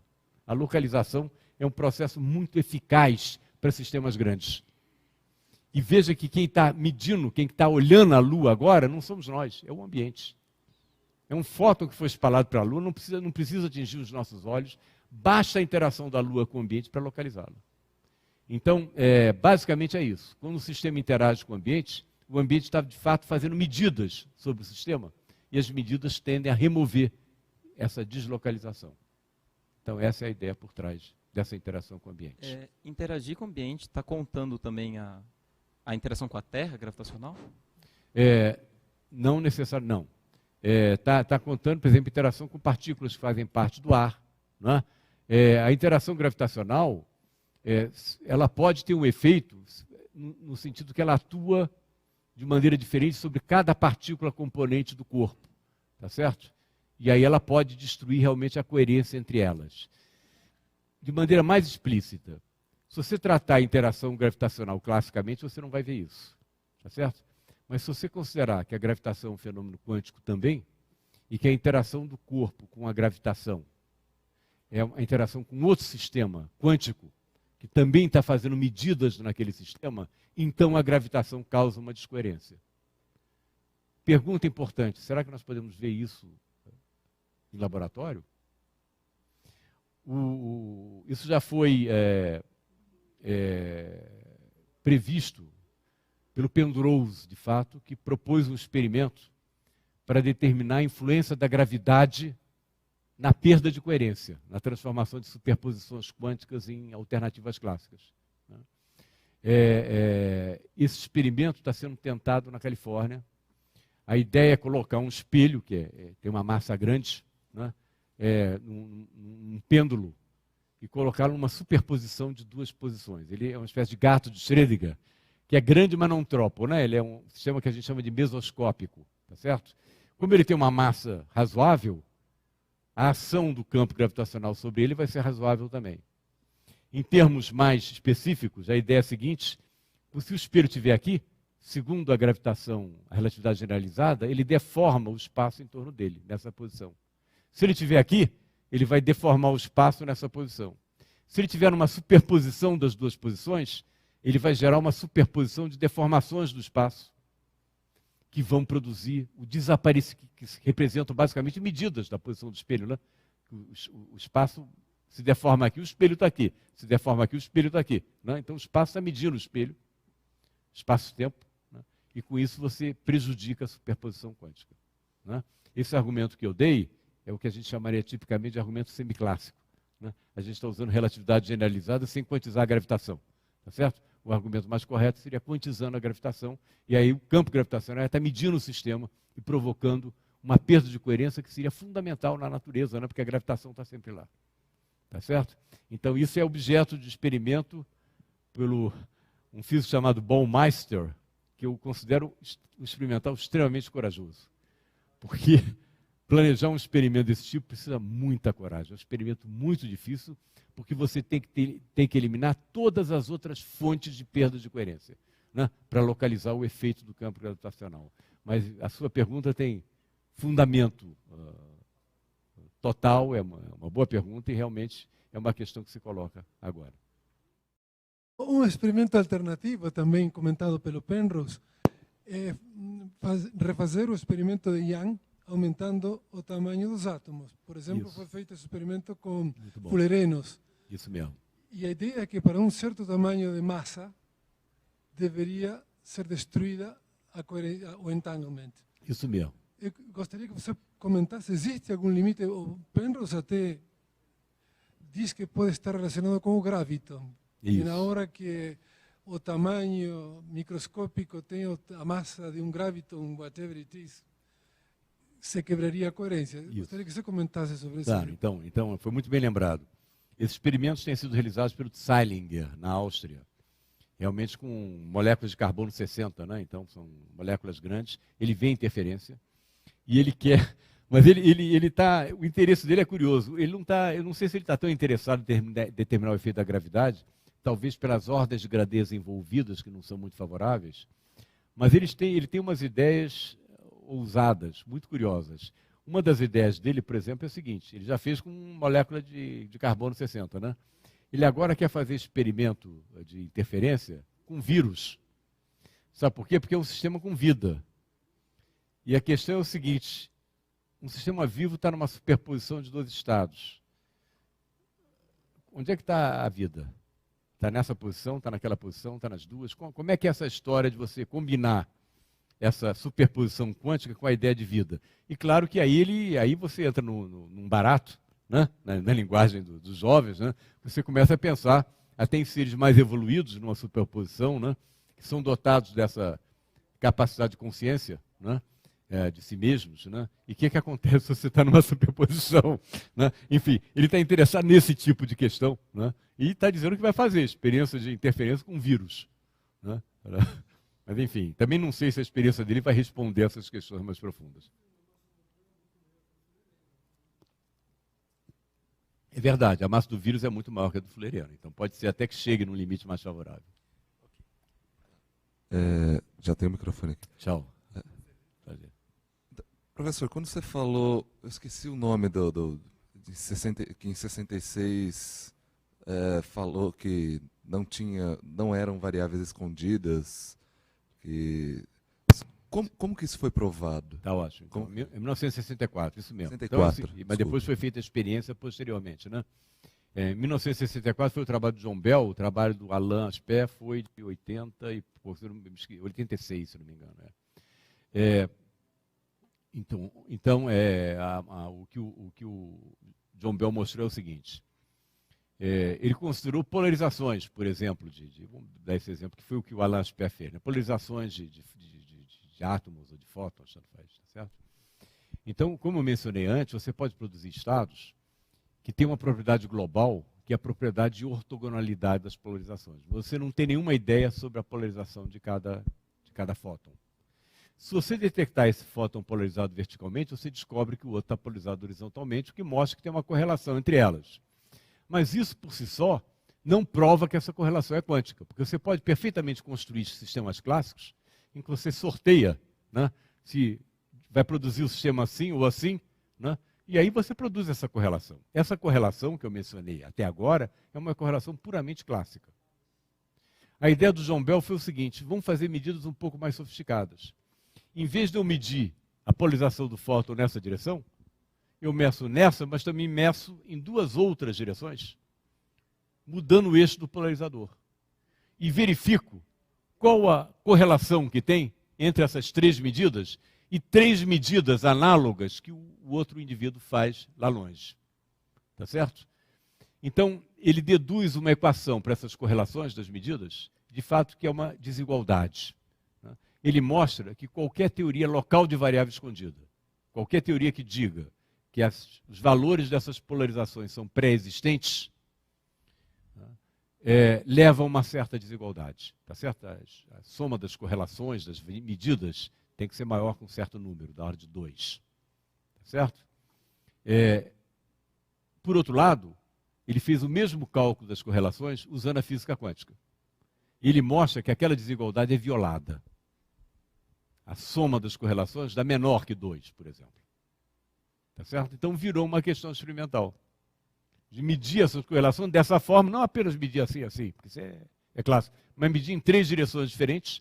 A localização é um processo muito eficaz para sistemas grandes. E veja que quem está medindo, quem está olhando a Lua agora, não somos nós, é o ambiente. É um fóton que foi espalhado para a Lua, não precisa atingir os nossos olhos, basta a interação da Lua com o ambiente para localizá-la. Então, basicamente é isso. Quando o sistema interage com o ambiente está, de fato, fazendo medidas sobre o sistema, e as medidas tendem a remover essa deslocalização. Então, essa é a ideia por trás dessa interação com o ambiente. Interagir com o ambiente está contando também a interação com a Terra gravitacional? Não necessariamente, não. Está contando, por exemplo, interação com partículas que fazem parte do ar. Né? A interação gravitacional ela pode ter um efeito no sentido que ela atua de maneira diferente sobre cada partícula componente do corpo, tá certo? E aí ela pode destruir realmente a coerência entre elas. De maneira mais explícita, se você tratar a interação gravitacional classicamente, você não vai ver isso, tá certo? Mas se você considerar que a gravitação é um fenômeno quântico também, e que a interação do corpo com a gravitação é uma interação com outro sistema quântico, que também está fazendo medidas naquele sistema, então a gravitação causa uma descoerência. Pergunta importante, será que nós podemos ver isso em laboratório? Isso já foi previsto pelo Penrose, de fato, que propôs um experimento para determinar a influência da gravidade na perda de coerência, na transformação de superposições quânticas em alternativas clássicas. Esse experimento está sendo tentado na Califórnia. A ideia é colocar um espelho, que tem uma massa grande, né, num pêndulo, e colocá-lo numa superposição de duas posições. Ele é uma espécie de gato de Schrödinger, que é grande, mas não trópico, né? Ele é um sistema que a gente chama de mesoscópico, tá certo? Como ele tem uma massa razoável, a ação do campo gravitacional sobre ele vai ser razoável também. Em termos mais específicos, a ideia é a seguinte: se o espelho estiver aqui, segundo a gravitação, a relatividade generalizada, ele deforma o espaço em torno dele, nessa posição. Se ele estiver aqui, ele vai deformar o espaço nessa posição. Se ele estiver numa superposição das duas posições, ele vai gerar uma superposição de deformações do espaço, que vão produzir o desaparecimento, que representam basicamente medidas da posição do espelho, né? O espaço se deforma aqui, o espelho está aqui. Se deforma aqui, o espelho está aqui, né? Então o espaço está medindo o espelho, espaço-tempo, né? E com isso você prejudica a superposição quântica, né? Esse argumento que eu dei é o que a gente chamaria tipicamente de argumento semiclássico, né? A gente está usando relatividade generalizada sem quantizar a gravitação, tá certo? O argumento mais correto seria quantizando a gravitação, e aí o campo gravitacional está medindo o sistema e provocando uma perda de coerência que seria fundamental na natureza, né? Porque a gravitação está sempre lá. Tá certo? Então isso é objeto de experimento pelo um físico chamado Baumeister, que eu considero um experimental extremamente corajoso. Porque planejar um experimento desse tipo precisa muita coragem. É um experimento muito difícil, porque você tem que eliminar todas as outras fontes de perda de coerência, né, para localizar o efeito do campo gravitacional. Mas a sua pergunta tem fundamento total, é uma boa pergunta e realmente é uma questão que se coloca agora. Um experimento alternativo, também comentado pelo Penrose, é refazer o experimento de Young, aumentando o tamanho dos átomos. Por exemplo, foi feito esse experimento com fullerenos. Isso mesmo. E a ideia é que para um certo tamanho de massa deveria ser destruída o entanglement. Isso mesmo. Eu gostaria que você comentasse, existe algum limite? O Penrose até diz que pode estar relacionado com o graviton. Isso. E na hora que o tamanho microscópico tem a massa de um graviton, whatever it is, se quebraria a coerência. Isso. Gostaria que você comentasse sobre isso. Claro, então, foi muito bem lembrado. Esses experimentos têm sido realizados pelo Zeilinger, na Áustria, realmente com moléculas de carbono 60, né? Então são moléculas grandes. Ele vê interferência e ele quer, mas ele tá, o interesse dele é curioso. Ele não tá, eu não sei se ele está tão interessado em determinar o efeito da gravidade, talvez pelas ordens de grandeza envolvidas que não são muito favoráveis, mas ele tem umas ideias ousadas, muito curiosas. Uma das ideias dele, por exemplo, é o seguinte: ele já fez com molécula de carbono 60, né? Ele agora quer fazer experimento de interferência com vírus. Sabe por quê? Porque é um sistema com vida. E a questão é o seguinte: um sistema vivo está numa superposição de dois estados. Onde é que está a vida? Está nessa posição, está naquela posição, está nas duas? Como é que é essa história de você combinar essa superposição quântica com a ideia de vida? E claro que aí você entra num barato, né? na linguagem dos jovens, né? Você começa a pensar até em seres mais evoluídos numa superposição, né? Que são dotados dessa capacidade de consciência, né? de si mesmos, né? E o que acontece se você está numa superposição, né? Enfim, ele está interessado nesse tipo de questão, né? E está dizendo que vai fazer experiência de interferência com vírus, né? Mas enfim, também não sei se a experiência dele vai responder essas questões mais profundas. É verdade, a massa do vírus é muito maior que a do fuleriano, então pode ser até que chegue num limite mais favorável. Já tem o microfone aqui. Tchau. Professor, quando você falou, eu esqueci o nome que em 66 falou que não eram variáveis escondidas, como que isso foi provado? Tá ótimo. Então, em 1964, isso mesmo. 64, então, assim, mas depois foi feita a experiência posteriormente, né? Em 1964 foi o trabalho do John Bell, o trabalho do Alain Aspect foi de 86, se não me engano. O que o John Bell mostrou é o seguinte. Ele considerou polarizações, por exemplo, vamos dar esse exemplo, que foi o que o Alain Aspect fez, né? Polarizações de átomos ou de fótons, tá certo? Então, como eu mencionei antes, você pode produzir estados que têm uma propriedade global, que é a propriedade de ortogonalidade das polarizações. Você não tem nenhuma ideia sobre a polarização de cada fóton. Se você detectar esse fóton polarizado verticalmente, você descobre que o outro está polarizado horizontalmente, o que mostra que tem uma correlação entre elas. Mas isso, por si só, não prova que essa correlação é quântica, porque você pode perfeitamente construir sistemas clássicos em que você sorteia, né, se vai produzir o sistema assim ou assim, né, e aí você produz essa correlação. Essa correlação que eu mencionei até agora é uma correlação puramente clássica. A ideia do John Bell foi o seguinte: vamos fazer medidas um pouco mais sofisticadas. Em vez de eu medir a polarização do fóton nessa direção, eu meço nessa, mas também meço em duas outras direções, mudando o eixo do polarizador. E verifico qual a correlação que tem entre essas três medidas e três medidas análogas que o outro indivíduo faz lá longe. Tá certo? Então, ele deduz uma equação para essas correlações das medidas, de fato, que é uma desigualdade. Ele mostra que qualquer teoria local de variável escondida, qualquer teoria que diga que os valores dessas polarizações são pré-existentes, leva a uma certa desigualdade. Tá certo? A soma das correlações, das medidas, tem que ser maior que um certo número, da ordem de 2. Tá certo? Por outro lado, ele fez o mesmo cálculo das correlações usando a física quântica. Ele mostra que aquela desigualdade é violada. A soma das correlações dá menor que 2, por exemplo. Tá certo? Então virou uma questão experimental. De medir essa correlação dessa forma, não apenas medir assim, porque isso é clássico, mas medir em três direções diferentes,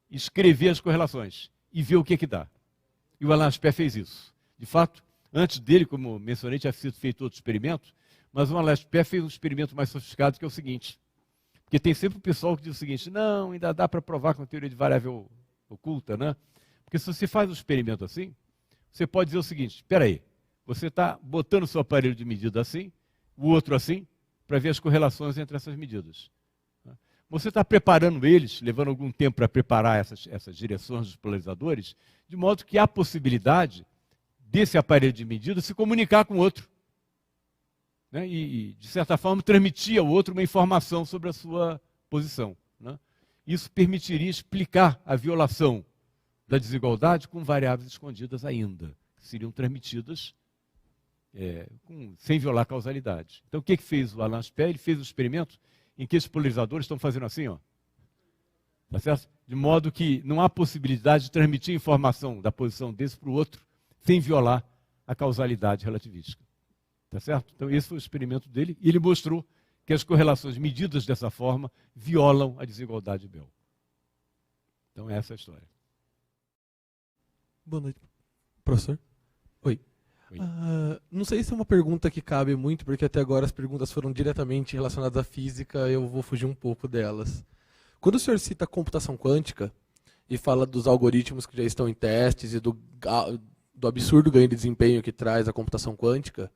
escrever as correlações e ver o que dá. E o Alain Aspect fez isso. De fato, antes dele, como mencionei, tinha sido feito outro experimento, mas o Alain Aspect fez um experimento mais sofisticado, que é o seguinte. Porque tem sempre o pessoal que diz o seguinte: não, ainda dá para provar com a teoria de variável oculta, né? Porque se você faz um experimento assim, você pode dizer o seguinte: espera aí, você está botando o seu aparelho de medida assim, o outro assim, para ver as correlações entre essas medidas. Você está preparando eles, levando algum tempo para preparar essas direções dos polarizadores, de modo que há possibilidade desse aparelho de medida se comunicar com o outro. Né? E, de certa forma, transmitir ao outro uma informação sobre a sua posição. Né? Isso permitiria explicar a violação da desigualdade com variáveis escondidas ainda, que seriam transmitidas sem violar a causalidade. Então, o que fez o Alain Aspect? Ele fez um experimento em que esses polarizadores estão fazendo assim, ó. Tá certo? De modo que não há possibilidade de transmitir informação da posição desse para o outro sem violar a causalidade relativística. Tá certo? Então, esse foi o experimento dele, e ele mostrou que as correlações medidas dessa forma violam a desigualdade de Bell. Então, essa é a história. Boa noite, professor. Oi. Não sei se é uma pergunta que cabe muito, porque até agora as perguntas foram diretamente relacionadas à física, eu vou fugir um pouco delas. Quando o senhor cita computação quântica e fala dos algoritmos que já estão em testes e do absurdo ganho de desempenho que traz a computação quântica,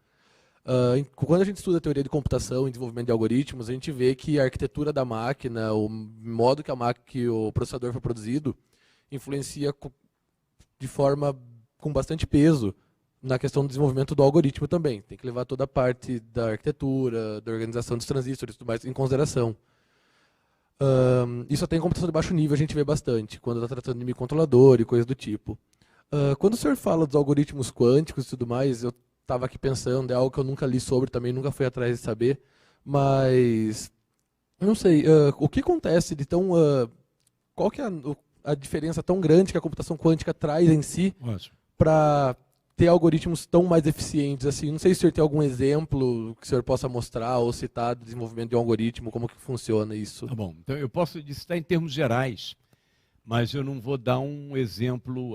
quando a gente estuda a teoria de computação e desenvolvimento de algoritmos, a gente vê que a arquitetura da máquina, o modo que o processador foi produzido, influencia de forma com bastante peso na questão do desenvolvimento do algoritmo também. Tem que levar toda a parte da arquitetura, da organização dos transistores e tudo mais em consideração. Isso até em computação de baixo nível a gente vê bastante, quando está tratando de microcontrolador e coisas do tipo. Quando o senhor fala dos algoritmos quânticos e tudo mais, eu estava aqui pensando, é algo que eu nunca li sobre também, nunca fui atrás de saber, mas eu não sei, o que acontece de tão... qual que é a diferença tão grande que a computação quântica traz em si para ter algoritmos tão mais eficientes assim? Não sei se o senhor tem algum exemplo que o senhor possa mostrar ou citar do desenvolvimento de um algoritmo, como que funciona isso. Tá bom, então eu posso citar em termos gerais, mas eu não vou dar um exemplo.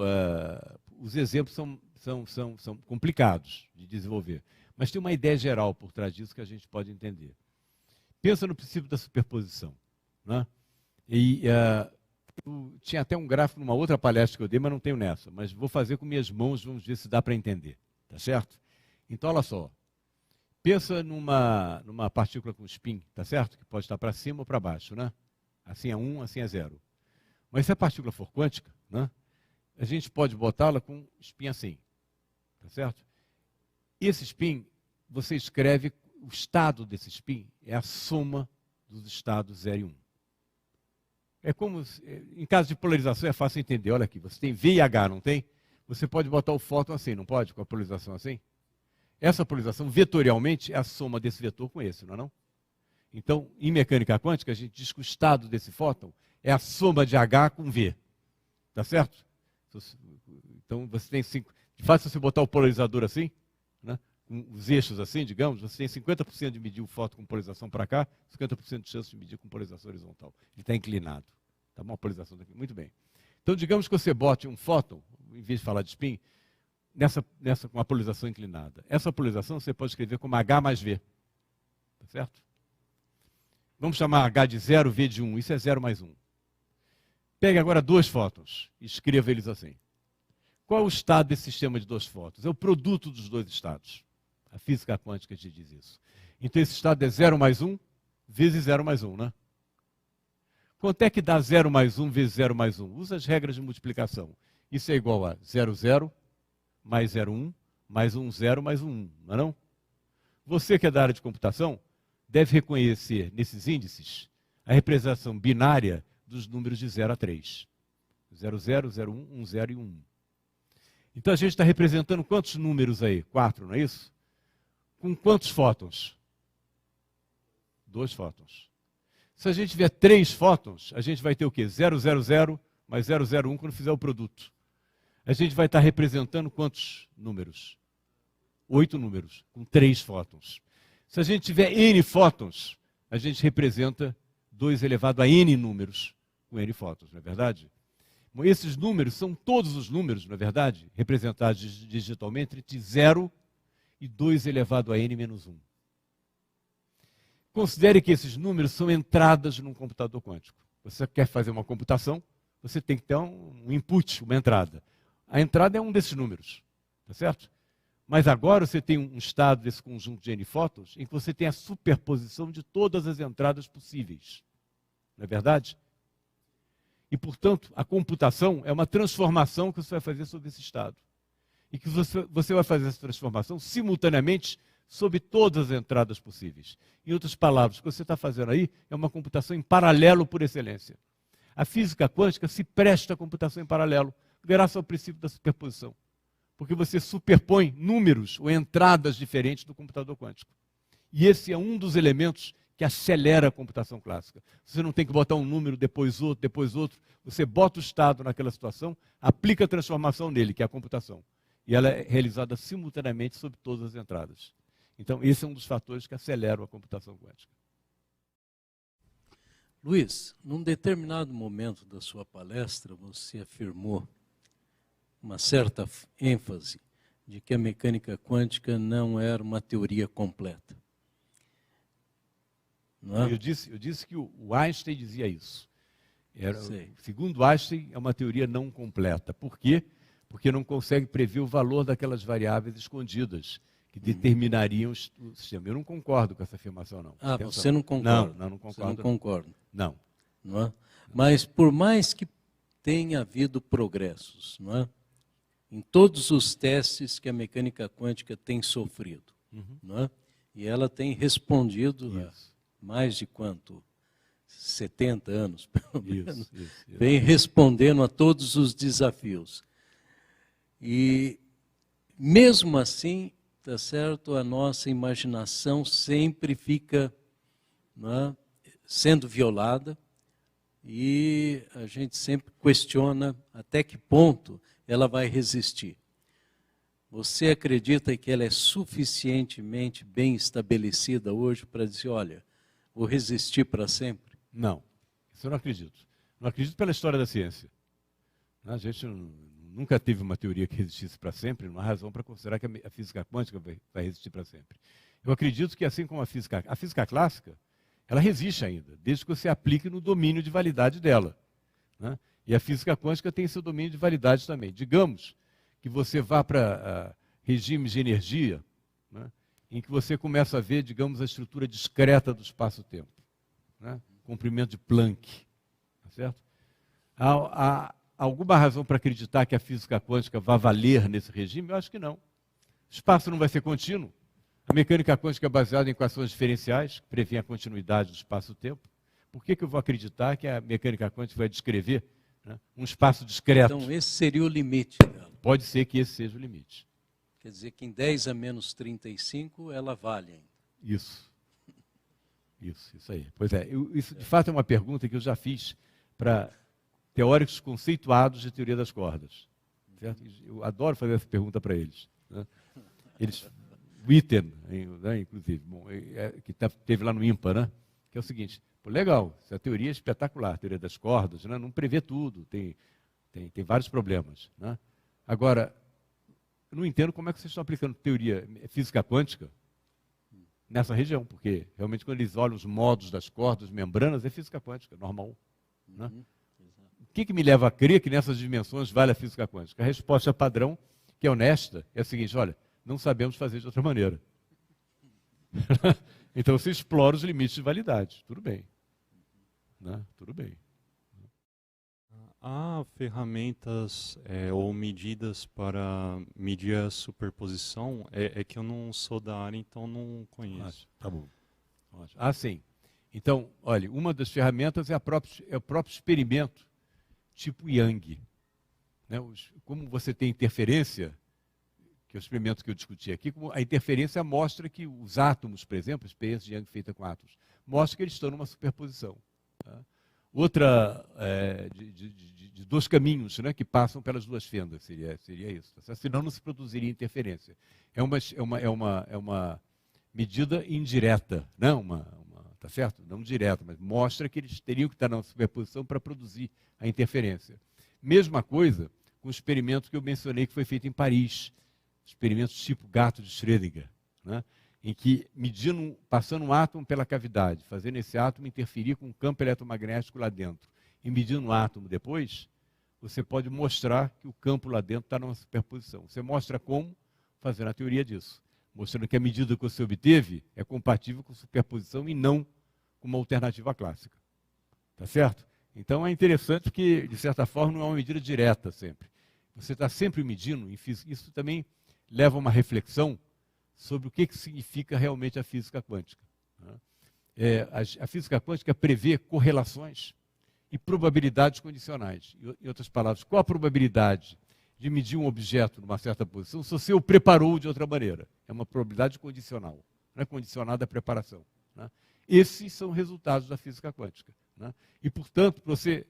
Os exemplos são complicados de desenvolver, mas tem uma ideia geral por trás disso que a gente pode entender. Pensa no princípio da superposição, né? E eu tinha até um gráfico numa outra palestra que eu dei, mas não tenho nessa. Mas vou fazer com minhas mãos, vamos ver se dá para entender. Tá certo? Então, olha só. Pensa numa partícula com spin, tá certo? Que pode estar para cima ou para baixo, né? Assim é 1, assim é 0. Mas se a partícula for quântica, né, a gente pode botá-la com spin assim. Tá certo? Esse spin, você escreve, o estado desse spin é a soma dos estados 0 e 1. É como, em caso de polarização é fácil entender, olha aqui, você tem V e H, não tem? Você pode botar o fóton assim, não pode? Com a polarização assim? Essa polarização, vetorialmente, é a soma desse vetor com esse, não é não? Então, em mecânica quântica, a gente diz que o estado desse fóton é a soma de H com V. Tá certo? Então, você tem 5... De fato, se você botar o polarizador assim, né, com os eixos assim, digamos, você tem 50% de medir o fóton com polarização para cá, 50% de chance de medir com polarização horizontal. Ele está inclinado. Tá bom? A polarização daqui. Muito bem. Então, digamos que você bote um fóton, em vez de falar de spin, nessa com a polarização inclinada. Essa polarização você pode escrever como H mais V. Tá certo? Vamos chamar H de 0, V de 1. Isso é 0 mais 1. Pegue agora 2 fótons e escreva eles assim. Qual é o estado desse sistema de 2 fótons? É o produto dos 2 estados. A física quântica te diz isso. Então, esse estado é 0 mais 1 vezes 0 mais 1, né? Quanto é que dá 0 mais 1 vezes 0 mais 1? Usa as regras de multiplicação. Isso é igual a 0, 0, mais 0, 1, mais 1, 0, mais 1, 1, não é não? Você que é da área de computação, deve reconhecer nesses índices a representação binária dos números de 0 a 3. 0, 0, 0, 1, 1, 0 e 1. Então, a gente está representando quantos números aí? 4, não é isso? Com quantos fótons? 2 fótons. Se a gente tiver 3 fótons, a gente vai ter o quê? 0, 0, 0 mais 0, 0, 1 quando fizer o produto. A gente vai estar representando quantos números? 8 números, com 3 fótons. Se a gente tiver n fótons, a gente representa 2 elevado a n números com n fótons, não é verdade? Bom, esses números são todos os números, não é verdade? Representados digitalmente entre 0 e 2 elevado a n menos 1. Considere que esses números são entradas num computador quântico. Você quer fazer uma computação, você tem que ter um input, uma entrada. A entrada é um desses números, tá certo? Mas agora você tem um estado desse conjunto de n fótons em que você tem a superposição de todas as entradas possíveis. Não é verdade? E, portanto, a computação é uma transformação que você vai fazer sobre esse estado. E que você vai fazer essa transformação simultaneamente sobre todas as entradas possíveis. Em outras palavras, o que você está fazendo aí é uma computação em paralelo por excelência. A física quântica se presta à computação em paralelo, graças ao princípio da superposição. Porque você superpõe números ou entradas diferentes do computador quântico. E esse é um dos elementos que acelera a computação clássica. Você não tem que botar um número, depois outro. Você bota o estado naquela situação, aplica a transformação nele, que é a computação. E ela é realizada simultaneamente sobre todas as entradas. Então, esse é um dos fatores que aceleram a computação quântica. Luiz, num determinado momento da sua palestra, você afirmou uma certa ênfase de que a mecânica quântica não era uma teoria completa. Não é? Eu disse que o Einstein dizia isso. Segundo Einstein, é uma teoria não completa. Por quê? Porque não consegue prever o valor daquelas variáveis escondidas que determinariam o sistema. Eu não concordo com essa afirmação, não. Ah, você não concorda? Não concordo. Você não concorda? Não. Não é? Mas por mais que tenha havido progressos, não é? em todos os testes que a mecânica quântica tem sofrido. Não é? E ela tem respondido há mais de quanto? 70 anos, pelo menos. Vem respondendo a todos os desafios. E, mesmo assim, tá certo, a nossa imaginação sempre fica, não é, sendo violada, e a gente sempre questiona até que ponto ela vai resistir. Você acredita que ela é suficientemente bem estabelecida hoje para dizer, olha, vou resistir para sempre? Não, isso eu não acredito. Não acredito pela história da ciência. A gente nunca teve uma teoria que resistisse para sempre, não há razão para considerar que a física quântica vai resistir para sempre. Eu acredito que, assim como a física clássica, ela resiste ainda, desde que você aplique no domínio de validade dela, né? E a física quântica tem seu domínio de validade também. Digamos que você vá para regimes de energia, né, em que você começa a ver, digamos, a estrutura discreta do espaço-tempo, né? Comprimento de Planck, tá certo? Há alguma razão para acreditar que a física quântica vai valer nesse regime? Eu acho que não. O espaço não vai ser contínuo. A mecânica quântica é baseada em equações diferenciais, que prevêem a continuidade do espaço-tempo. Por que eu vou acreditar que a mecânica quântica vai descrever, né, um espaço discreto? Então, esse seria o limite dela. Pode ser que esse seja o limite. Quer dizer que em 10 a menos 35 ela vale ainda. Isso. Isso aí. Pois é, isso de fato é uma pergunta que eu já fiz para teóricos conceituados de teoria das cordas. Certo? Eu adoro fazer essa pergunta para eles, né? Witten, né, inclusive, que teve lá no IMPA, né? Que é o seguinte, pô, legal, essa teoria é espetacular, a teoria das cordas, né? Não prevê tudo, tem vários problemas, né? Agora, eu não entendo como é que vocês estão aplicando teoria física quântica nessa região, porque realmente quando eles olham os modos das cordas, membranas, é física quântica, normal, né? O que me leva a crer que nessas dimensões vale a física quântica? A resposta padrão, que é honesta, é a seguinte, olha, não sabemos fazer de outra maneira. Então você explora os limites de validade. Tudo bem. Né? Tudo bem. Há ferramentas ou medidas para medir a superposição? É que eu não sou da área, então não conheço. Tá bom. Ah, sim. Então, olha, uma das ferramentas é o próprio experimento tipo Young. Né? Como você tem interferência, que é o experimento que eu discuti aqui, como a interferência mostra que os átomos, por exemplo, a experiência de Young feita com átomos, mostra que eles estão numa superposição. Tá? Outra, de dois caminhos, né, que passam pelas duas fendas, seria isso. Tá? Senão não se produziria interferência. É uma medida indireta, não tá certo? Não direta, mas mostra que eles teriam que estar na superposição para produzir a interferência. Mesma coisa com o experimento que eu mencionei que foi feito em Paris, experimentos tipo gato de Schrödinger, né? Em que, passando um átomo pela cavidade, fazendo esse átomo interferir com um campo eletromagnético lá dentro, e medindo o átomo depois, você pode mostrar que o campo lá dentro está numa superposição. Você mostra como, fazendo a teoria disso, mostrando que a medida que você obteve é compatível com superposição e não com uma alternativa clássica. Tá certo? Então é interessante que, de certa forma, não é uma medida direta sempre. Você está sempre medindo, isso também leva a uma reflexão sobre o que significa realmente a física quântica. A física quântica prevê correlações e probabilidades condicionais. Em outras palavras, qual a probabilidade de medir um objeto numa certa posição se você o preparou de outra maneira? É uma probabilidade condicional, não é condicionada à preparação. Né? Esses são resultados da física quântica. Né? E, portanto, para você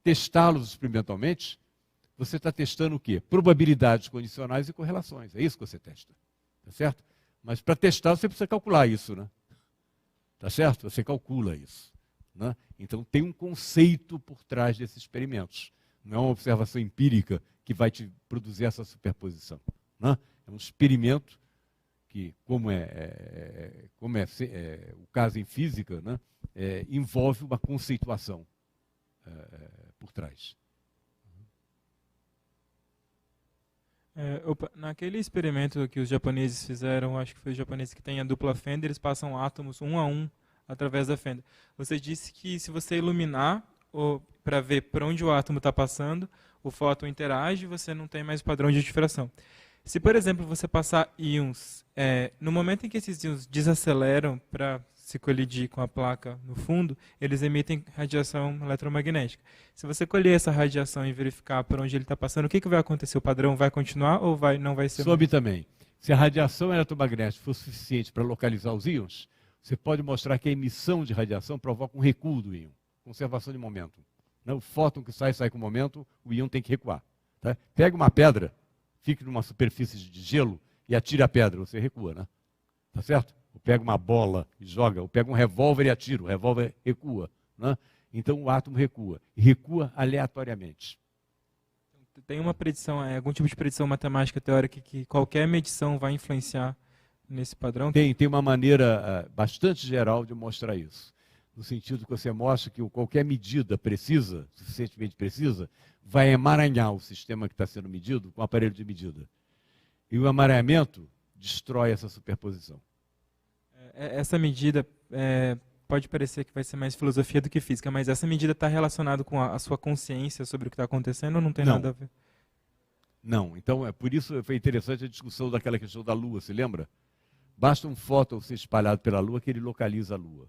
testá-los experimentalmente, você está testando o quê? Probabilidades condicionais e correlações. É isso que você testa. Tá certo? Mas para testar você precisa calcular isso, né? Tá certo? Você calcula isso. Né? Então tem um conceito por trás desses experimentos. Não é uma observação empírica que vai te produzir essa superposição. Né? É um experimento que, como é o caso em física, né? Envolve uma conceituação por trás. Naquele experimento que os japoneses fizeram, acho que foi os japoneses que têm a dupla fenda, eles passam átomos um a um através da fenda. Você disse que se você iluminar para ver por onde o átomo está passando, o fóton interage e você não tem mais padrão de difração. Se, por exemplo, você passar íons, no momento em que esses íons desaceleram para se colidir com a placa no fundo, eles emitem radiação eletromagnética. Se você colher essa radiação e verificar por onde ele está passando, o que vai acontecer? O padrão vai continuar ou não vai ser? Soube também. Se a radiação eletromagnética for suficiente para localizar os íons, você pode mostrar que a emissão de radiação provoca um recuo do íon, conservação de momento. O fóton que sai com o momento, o íon tem que recuar. Tá? Pega uma pedra, fique numa superfície de gelo e atire a pedra, você recua, né? Tá certo? Ou pega uma bola e joga, ou pega um revólver e atira, o revólver recua, né? Então o átomo recua, e recua aleatoriamente. Tem uma predição, algum tipo de predição matemática teórica que qualquer medição vai influenciar nesse padrão? Tem uma maneira bastante geral de mostrar isso. No sentido que você mostra que qualquer medida precisa, suficientemente precisa, vai emaranhar o sistema que está sendo medido com o aparelho de medida. E o emaranhamento destrói essa superposição. Essa medida pode parecer que vai ser mais filosofia do que física, mas essa medida está relacionada com a sua consciência sobre o que está acontecendo ou não tem nada a ver? Não. Então, por isso foi interessante a discussão daquela questão da Lua, se lembra? Basta um fóton ser espalhado pela Lua que ele localiza a Lua.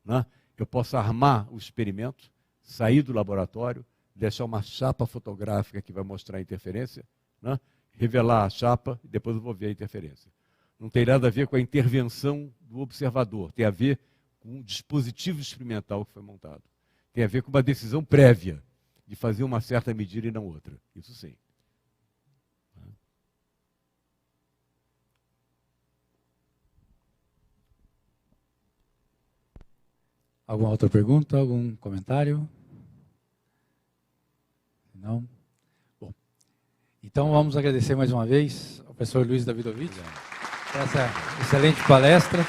Né? Eu posso armar o experimento, sair do laboratório, deixar uma chapa fotográfica que vai mostrar a interferência, né? Revelar a chapa e depois eu vou ver a interferência. Não tem nada a ver com a intervenção do observador, tem a ver com o dispositivo experimental que foi montado. Tem a ver com uma decisão prévia de fazer uma certa medida e não outra. Isso sim. Alguma outra pergunta? Algum comentário? Não? Bom, então vamos agradecer mais uma vez ao professor Luiz Davidovich por essa excelente palestra.